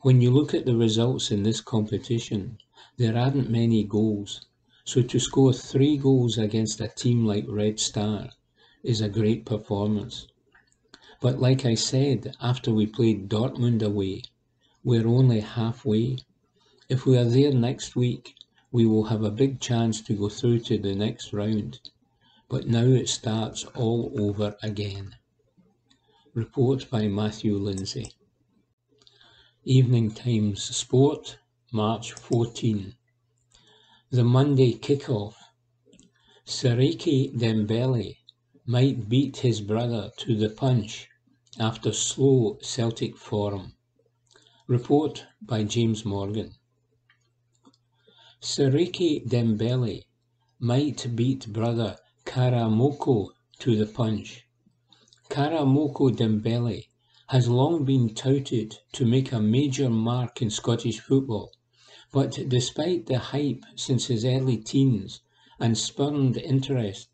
When you look at the results in this competition, there aren't many goals, so to score 3 goals against a team like Red Star is a great performance. But like I said, after we played Dortmund away, we're only halfway. If we are there next week, we will have a big chance to go through to the next round. But now it starts all over again." Report by Matthew Lindsay. Evening Times Sport, March 14. The Monday kick-off. Siriki Dembele might beat his brother to the punch after slow Celtic form. Report by James Morgan. Siriki Dembele might beat brother Karamoko to the punch. Karamoko Dembele has long been touted to make a major mark in Scottish football, but despite the hype since his early teens and spurned interest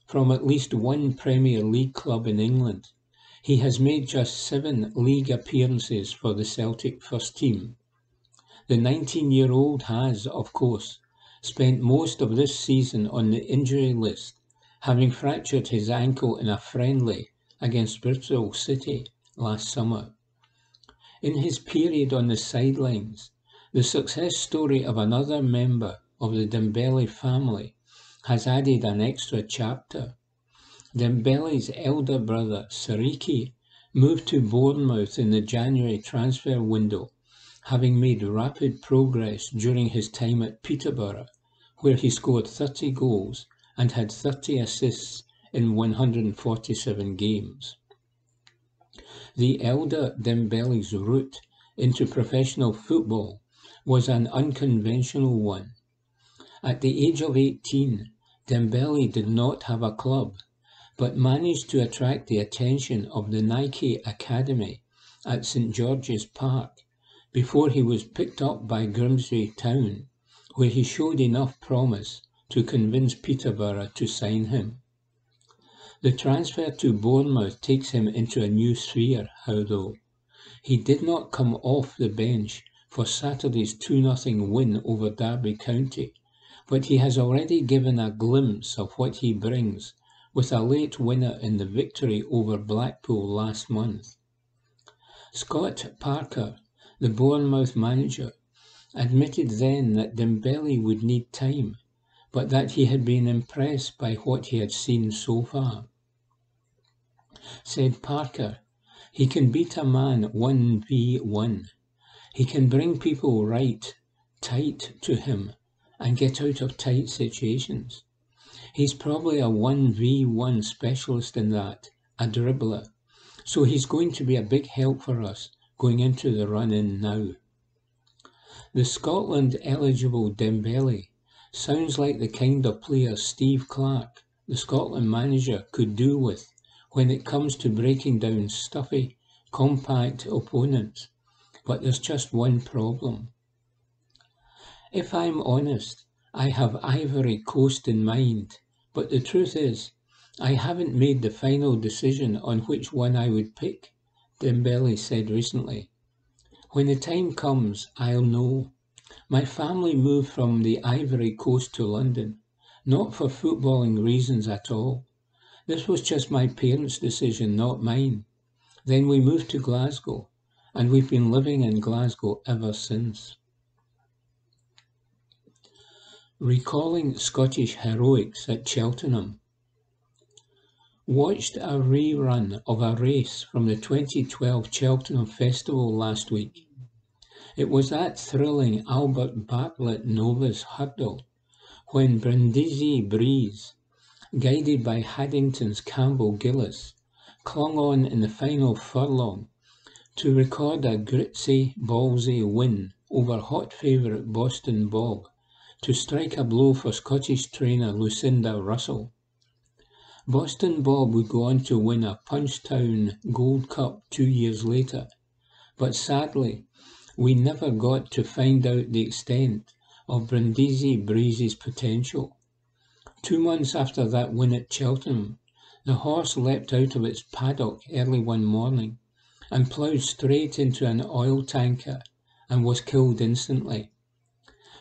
from at least one Premier League club in England, he has made just 7 league appearances for the Celtic first team. The 19-year-old has, of course, spent most of this season on the injury list, having fractured his ankle in a friendly against Bristol City last summer. In his period on the sidelines, the success story of another member of the Dembele family has added an extra chapter. Dembele's elder brother, Siriki, moved to Bournemouth in the January transfer window, having made rapid progress during his time at Peterborough, where he scored 30 goals and had 30 assists in 147 games. The elder Dembele's route into professional football was an unconventional one. At the age of 18, Dembele did not have a club, but managed to attract the attention of the Nike Academy at St George's Park before he was picked up by Grimsby Town, where he showed enough promise to convince Peterborough to sign him. The transfer to Bournemouth takes him into a new sphere, although he did not come off the bench for Saturday's 2-0 win over Derby County, but he has already given a glimpse of what he brings with a late winner in the victory over Blackpool last month. Scott Parker, the Bournemouth manager, admitted then that Dembele would need time, but that he had been impressed by what he had seen so far. Said Parker, "He can beat a man 1v1. He can bring people right tight to him and get out of tight situations. He's probably a 1v1 specialist in that, a dribbler, so he's going to be a big help for us going into the run-in now. The Scotland-eligible Dembele sounds like the kind of player Steve Clarke, the Scotland manager, could do with when it comes to breaking down stuffy, compact opponents, but there's just one problem. If I'm honest, I have Ivory Coast in mind, but the truth is, I haven't made the final decision on which one I would pick, Dembele said recently. When the time comes, I'll know. My family moved from the Ivory Coast to London, not for footballing reasons at all. This was just my parents' decision, not mine. Then we moved to Glasgow, and we've been living in Glasgow ever since. Recalling Scottish heroics at Cheltenham. Watched a rerun of a race from the 2012 Cheltenham Festival last week. It was that thrilling Albert Bartlett novice hurdle when Brindisi Breeze, guided by Haddington's Campbell Gillis, clung on in the final furlong to record a gritty, ballsy win over hot favourite Boston Bob to strike a blow for Scottish trainer Lucinda Russell. Boston Bob would go on to win a Punchestown Gold Cup 2 years later, but sadly, we never got to find out the extent of Brindisi Breeze's potential. 2 months after that win at Cheltenham, the horse leapt out of its paddock early one morning and ploughed straight into an oil tanker and was killed instantly.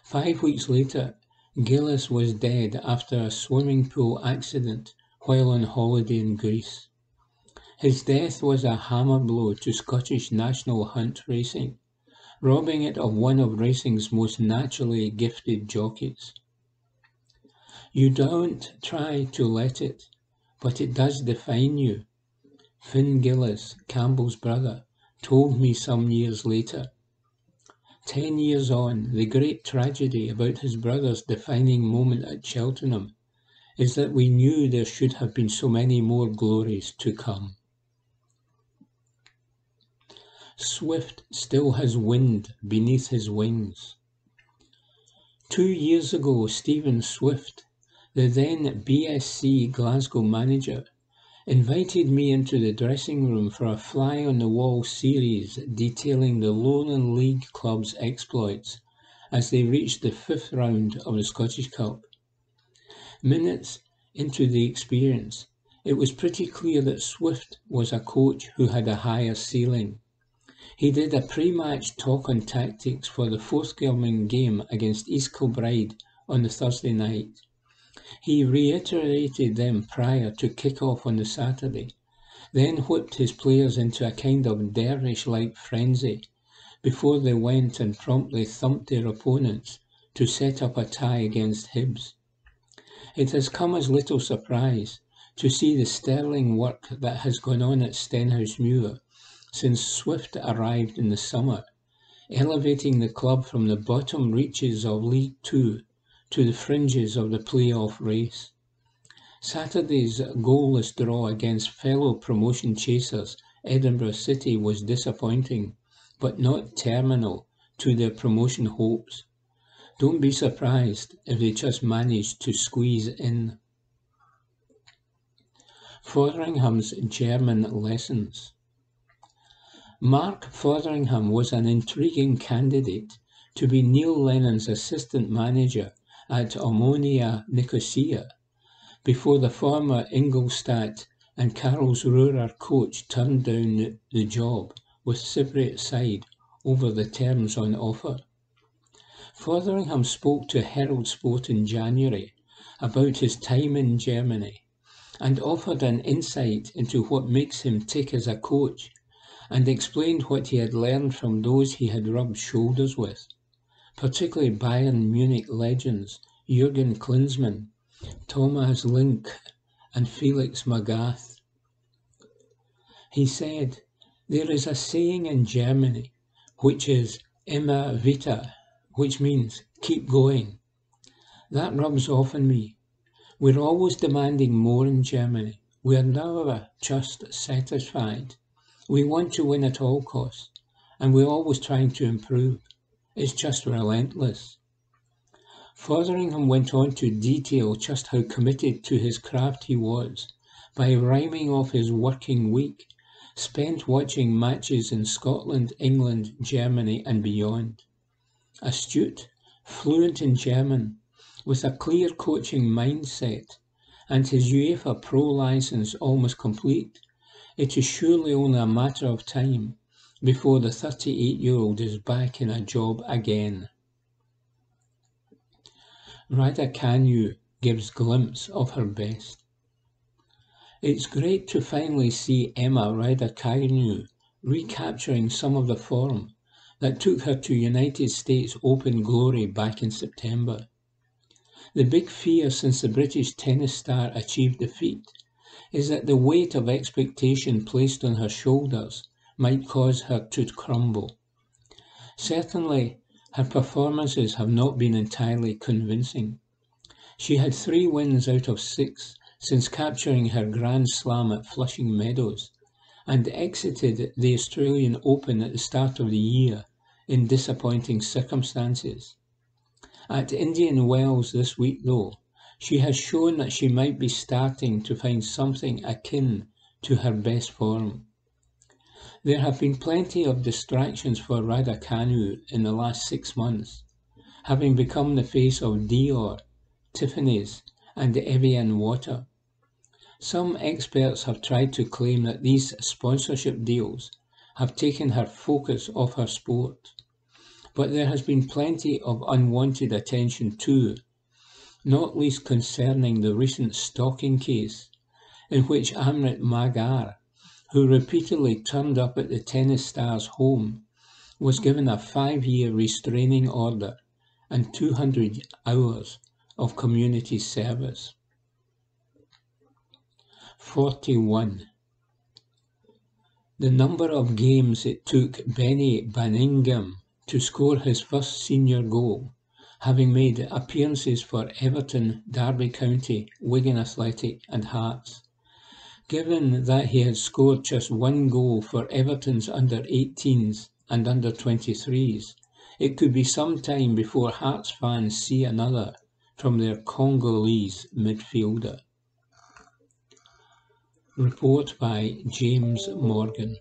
5 weeks later, Gillis was dead after a swimming pool accident while on holiday in Greece. His death was a hammer blow to Scottish national hunt racing, robbing it of one of racing's most naturally gifted jockeys. You don't try to let it, but it does define you. Finn Gillis, Campbell's brother, told me some years later. 10 years on, the great tragedy about his brother's defining moment at Cheltenham is that we knew there should have been so many more glories to come. Swift still has wind beneath his wings. 2 years ago, Stephen Swift, the then BSC Glasgow manager, invited me into the dressing room for a fly-on-the-wall series detailing the Lowland League club's exploits as they reached the 5th round of the Scottish Cup. Minutes into the experience, it was pretty clear that Swift was a coach who had a higher ceiling. He did a pre-match talk on tactics for the forthcoming game against East Kilbride on the Thursday night. He reiterated them prior to kick-off on the Saturday, then whipped his players into a kind of dervish-like frenzy before they went and promptly thumped their opponents to set up a tie against Hibs. It has come as little surprise to see the sterling work that has gone on at Stenhousemuir since Swift arrived in the summer, elevating the club from the bottom reaches of League Two to the fringes of the play-off race. Saturday's goalless draw against fellow promotion chasers Edinburgh City was disappointing, but not terminal to their promotion hopes. Don't be surprised if they just manage to squeeze in. Fotheringham's German lessons. Mark Fotheringham was an intriguing candidate to be Neil Lennon's assistant manager at Omonia Nicosia, before the former Ingolstadt and Karlsruher coach turned down the job with Cypriot side over the terms on offer. Fotheringham spoke to Herald Sport in January about his time in Germany and offered an insight into what makes him tick as a coach, and explained what he had learned from those he had rubbed shoulders with, particularly Bayern Munich legends Jürgen Klinsmann, Thomas Link and Felix Magath. He said, "There is a saying in Germany which is immer weiter, which means keep going. That rubs off on me. We're always demanding more in Germany. We are never just satisfied. We want to win at all costs, and we're always trying to improve. It's just relentless. Fotheringham went on to detail just how committed to his craft he was, by rhyming off his working week, spent watching matches in Scotland, England, Germany and beyond. Astute, fluent in German, with a clear coaching mindset, and his UEFA Pro licence almost complete, it is surely only a matter of time before the 38-year-old is back in a job again. Raducanu gives glimpse of her best. It's great to finally see Emma Raducanu recapturing some of the form that took her to United States Open glory back in September. The big fear since the British tennis star achieved the feat is that the weight of expectation placed on her shoulders might cause her to crumble. Certainly, her performances have not been entirely convincing. She had 3 wins out of 6 since capturing her Grand Slam at Flushing Meadows, and exited the Australian Open at the start of the year in disappointing circumstances. At Indian Wells this week, though, she has shown that she might be starting to find something akin to her best form. There have been plenty of distractions for Raducanu in the last 6 months, having become the face of Dior, Tiffany's and Evian water. Some experts have tried to claim that these sponsorship deals have taken her focus off her sport, but there has been plenty of unwanted attention too, not least concerning the recent stalking case in which Amrit Magar, who repeatedly turned up at the tennis star's home, was given a 5-year restraining order and 200 hours of community service. 41. The number of games it took Benny Banningham to score his first senior goal, having made appearances for Everton, Derby County, Wigan Athletic and Hearts. Given that he had scored just 1 goal for Everton's under-18s and under-23s, it could be some time before Hearts fans see another from their Congolese midfielder. Report by James Morgan.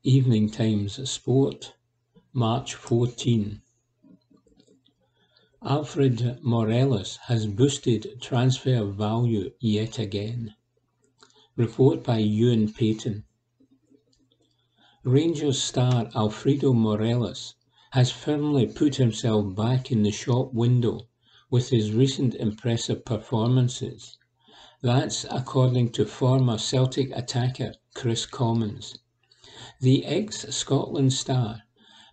Evening Times Sport, March 14. Alfred Morelos has boosted transfer value yet again. Report by Iain Payton. Rangers star Alfredo Morelos has firmly put himself back in the shop window with his recent impressive performances. That's according to former Celtic attacker Chris Commons. The ex-Scotland star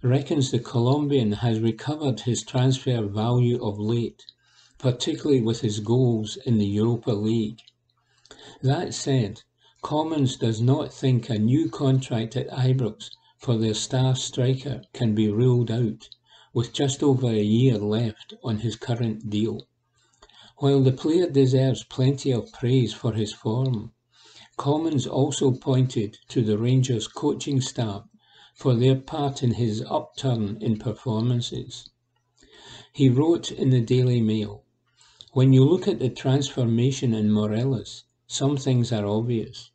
reckons the Colombian has recovered his transfer value of late, particularly with his goals in the Europa League. That said, Commons does not think a new contract at Ibrox for their star striker can be ruled out, with just over a year left on his current deal. While the player deserves plenty of praise for his form, Commons also pointed to the Rangers coaching staff for their part in his upturn in performances. He wrote in the Daily Mail, "When you look at the transformation in Morelos, some things are obvious.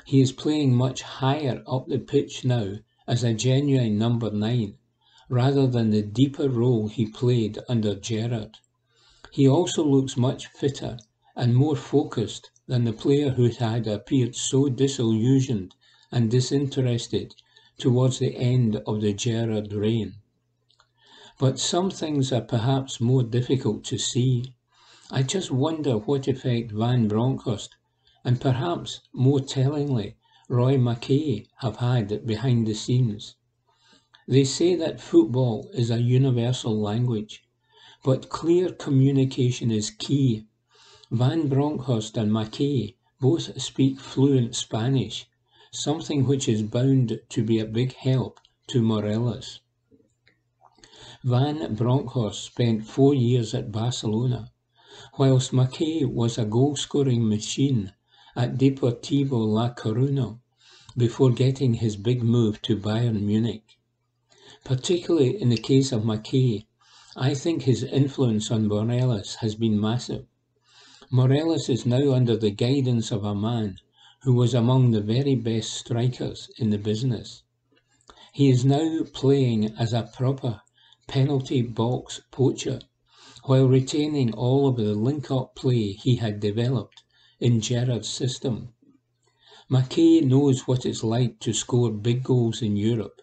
He is playing much higher up the pitch now as a genuine number 9, rather than the deeper role he played under Gerrard. He also looks much fitter and more focused than the player who had appeared so disillusioned and disinterested towards the end of the Gerrard reign. But some things are perhaps more difficult to see. I just wonder what effect Van Bronckhorst and perhaps, more tellingly, Roy Mackay have had behind the scenes. They say that football is a universal language, but clear communication is key. Van Bronckhorst and Mackay both speak fluent Spanish, something which is bound to be a big help to Morelos. Van Bronckhorst spent 4 years at Barcelona, whilst McCall was a goal-scoring machine at Deportivo La Coruña before getting his big move to Bayern Munich. Particularly in the case of McCall, I think his influence on Morelos has been massive. Morelos is now under the guidance of a man who was among the very best strikers in the business. He is now playing as a proper penalty box poacher, while retaining all of the link-up play he had developed in Gerrard's system. McCall knows what it's like to score big goals in Europe.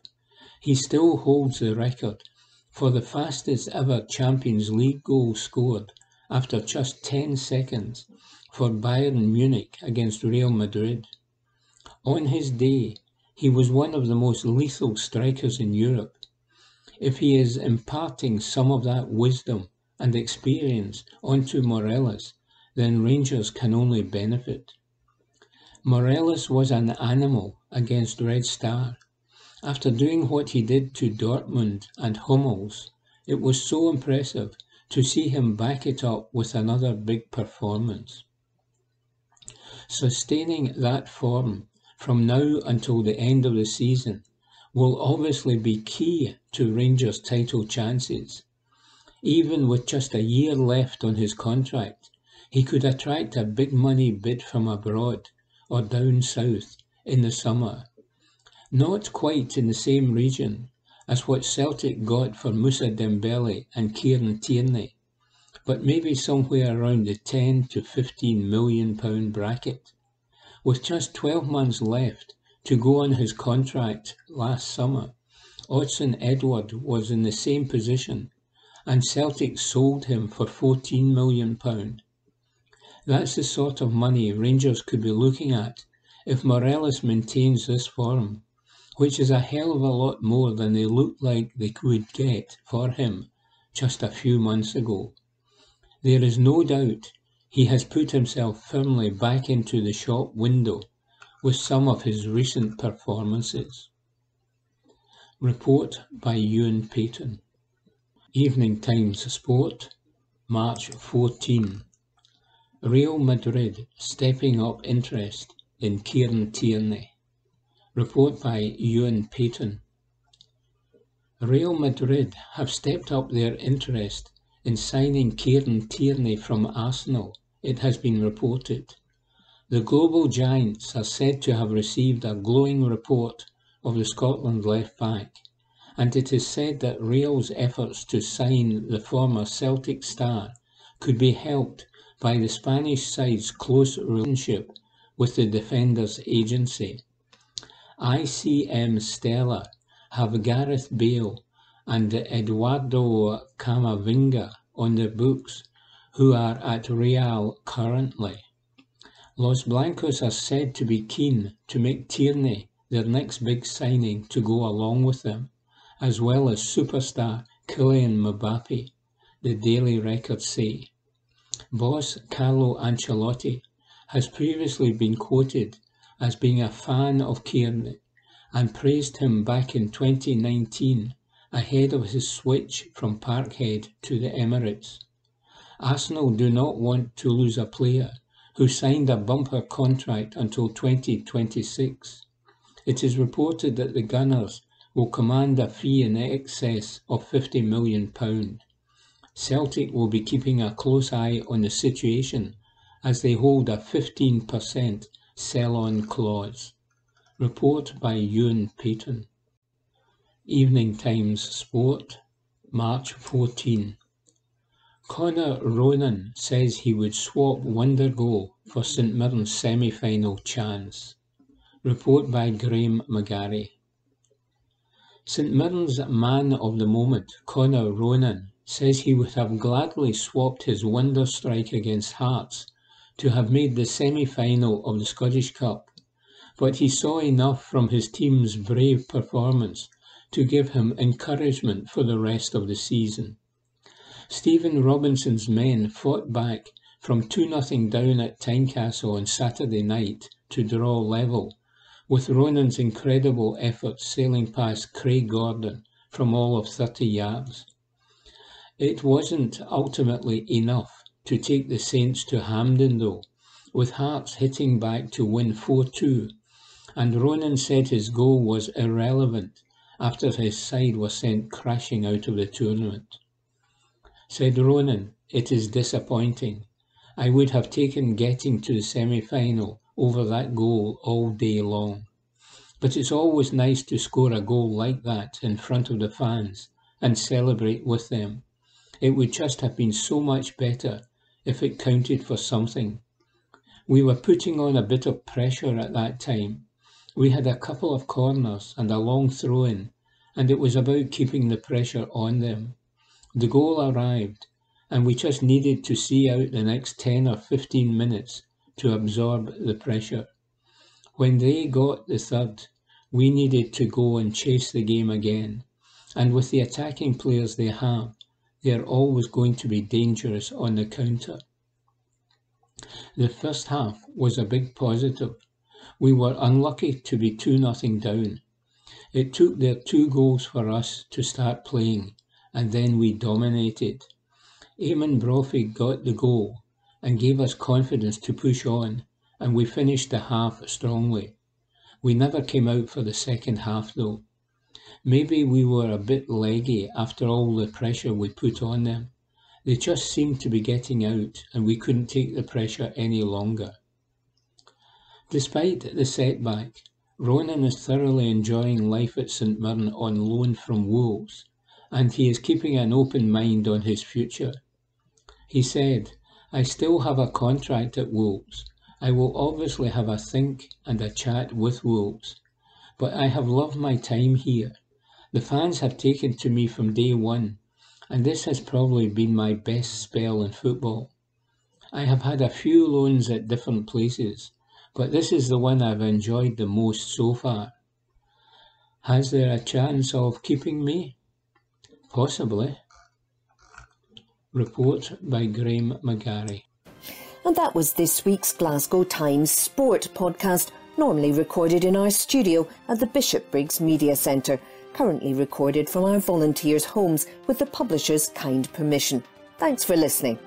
He still holds the record for the fastest ever Champions League goal scored after just 10 seconds for Bayern Munich against Real Madrid. On his day, he was one of the most lethal strikers in Europe. If he is imparting some of that wisdom and experience onto Morelos, then Rangers can only benefit. Morelos was an animal against Red Star. After doing what he did to Dortmund and Hummels, it was so impressive to see him back it up with another big performance. Sustaining that form from now until the end of the season will obviously be key to Rangers' title chances. Even with just a year left on his contract, he could attract a big money bid from abroad or down south in the summer. Not quite in the same region as what Celtic got for Moussa Dembele and Kieran Tierney, but maybe somewhere around the £10 to £15 million bracket. With just 12 months left to go on his contract last summer, Odsonne Edouard was in the same position, and Celtic sold him for £14 million. That's the sort of money Rangers could be looking at if Morelos maintains this form, which is a hell of a lot more than they looked like they could get for him just a few months ago. There is no doubt he has put himself firmly back into the shop window with some of his recent performances. Report by Iain Payton. Evening Times Sport, March 14. Real Madrid stepping up interest in Kieran Tierney. Report by Iain Payton. Real Madrid have stepped up their interest in signing Kieran Tierney from Arsenal, it has been reported. The global giants are said to have received a glowing report of the Scotland left-back, and it is said that Real's efforts to sign the former Celtic star could be helped by the Spanish side's close relationship with the defender's agency. ICM Stella have Gareth Bale and Eduardo Camavinga on their books, who are at Real currently. Los Blancos are said to be keen to make Tierney their next big signing to go along with them, as well as superstar Kylian Mbappe, the Daily Record say. Boss Carlo Ancelotti has previously been quoted as being a fan of Tierney and praised him back in 2019 ahead of his switch from Parkhead to the Emirates. Arsenal do not want to lose a player who signed a bumper contract until 2026. It is reported that the Gunners will command a fee in excess of £50 million. Celtic will be keeping a close eye on the situation as they hold a 15% sell-on clause. Report by Iain Payton. Evening Times Sport, March 14. Conor Ronan says he would swap Wondergoal for St Mirren's semi-final chance. Report by Graham McGarry. St Mirren's man of the moment, Conor Ronan, says he would have gladly swapped his wonder strike against Hearts to have made the semi-final of the Scottish Cup, but he saw enough from his team's brave performance to give him encouragement for the rest of the season. Stephen Robinson's men fought back from 2-0 down at Tynecastle on Saturday night to draw level, with Ronan's incredible effort sailing past Craig Gordon from all of 30 yards. It wasn't ultimately enough to take the Saints to Hampden though, with Hearts hitting back to win 4-2, and Ronan said his goal was irrelevant after his side was sent crashing out of the tournament. Said Ronan, "It is disappointing. I would have taken getting to the semi-final over that goal all day long. But it's always nice to score a goal like that in front of the fans and celebrate with them. It would just have been so much better if it counted for something. We were putting on a bit of pressure at that time. We had a couple of corners and a long throw-in, and it was about keeping the pressure on them. The goal arrived, and we just needed to see out the next 10 or 15 minutes to absorb the pressure. When they got the third, we needed to go and chase the game again, and with the attacking players they have, they are always going to be dangerous on the counter." The first half was a big positive. We were unlucky to be 2-0 down. It took their 2 goals for us to start playing, and then we dominated. Eamon Brophy got the goal and gave us confidence to push on, and we finished the half strongly. We never came out for the second half though. Maybe we were a bit leggy after all the pressure we put on them. They just seemed to be getting out, and we couldn't take the pressure any longer. Despite the setback, Ronan is thoroughly enjoying life at St Mirren on loan from Wolves, and he is keeping an open mind on his future. He said, "I still have a contract at Wolves. I will obviously have a think and a chat with Wolves, but I have loved my time here. The fans have taken to me from day one, and this has probably been my best spell in football. I have had a few loans at different places, but this is the one I've enjoyed the most so far. Has there a chance of keeping me? Possibly." Report by Graham McGarry.
And that was this week's Glasgow Times Sport podcast, normally recorded in our studio at the Bishopbriggs Media Centre, currently recorded from our volunteers' homes with the publisher's kind permission. Thanks for listening.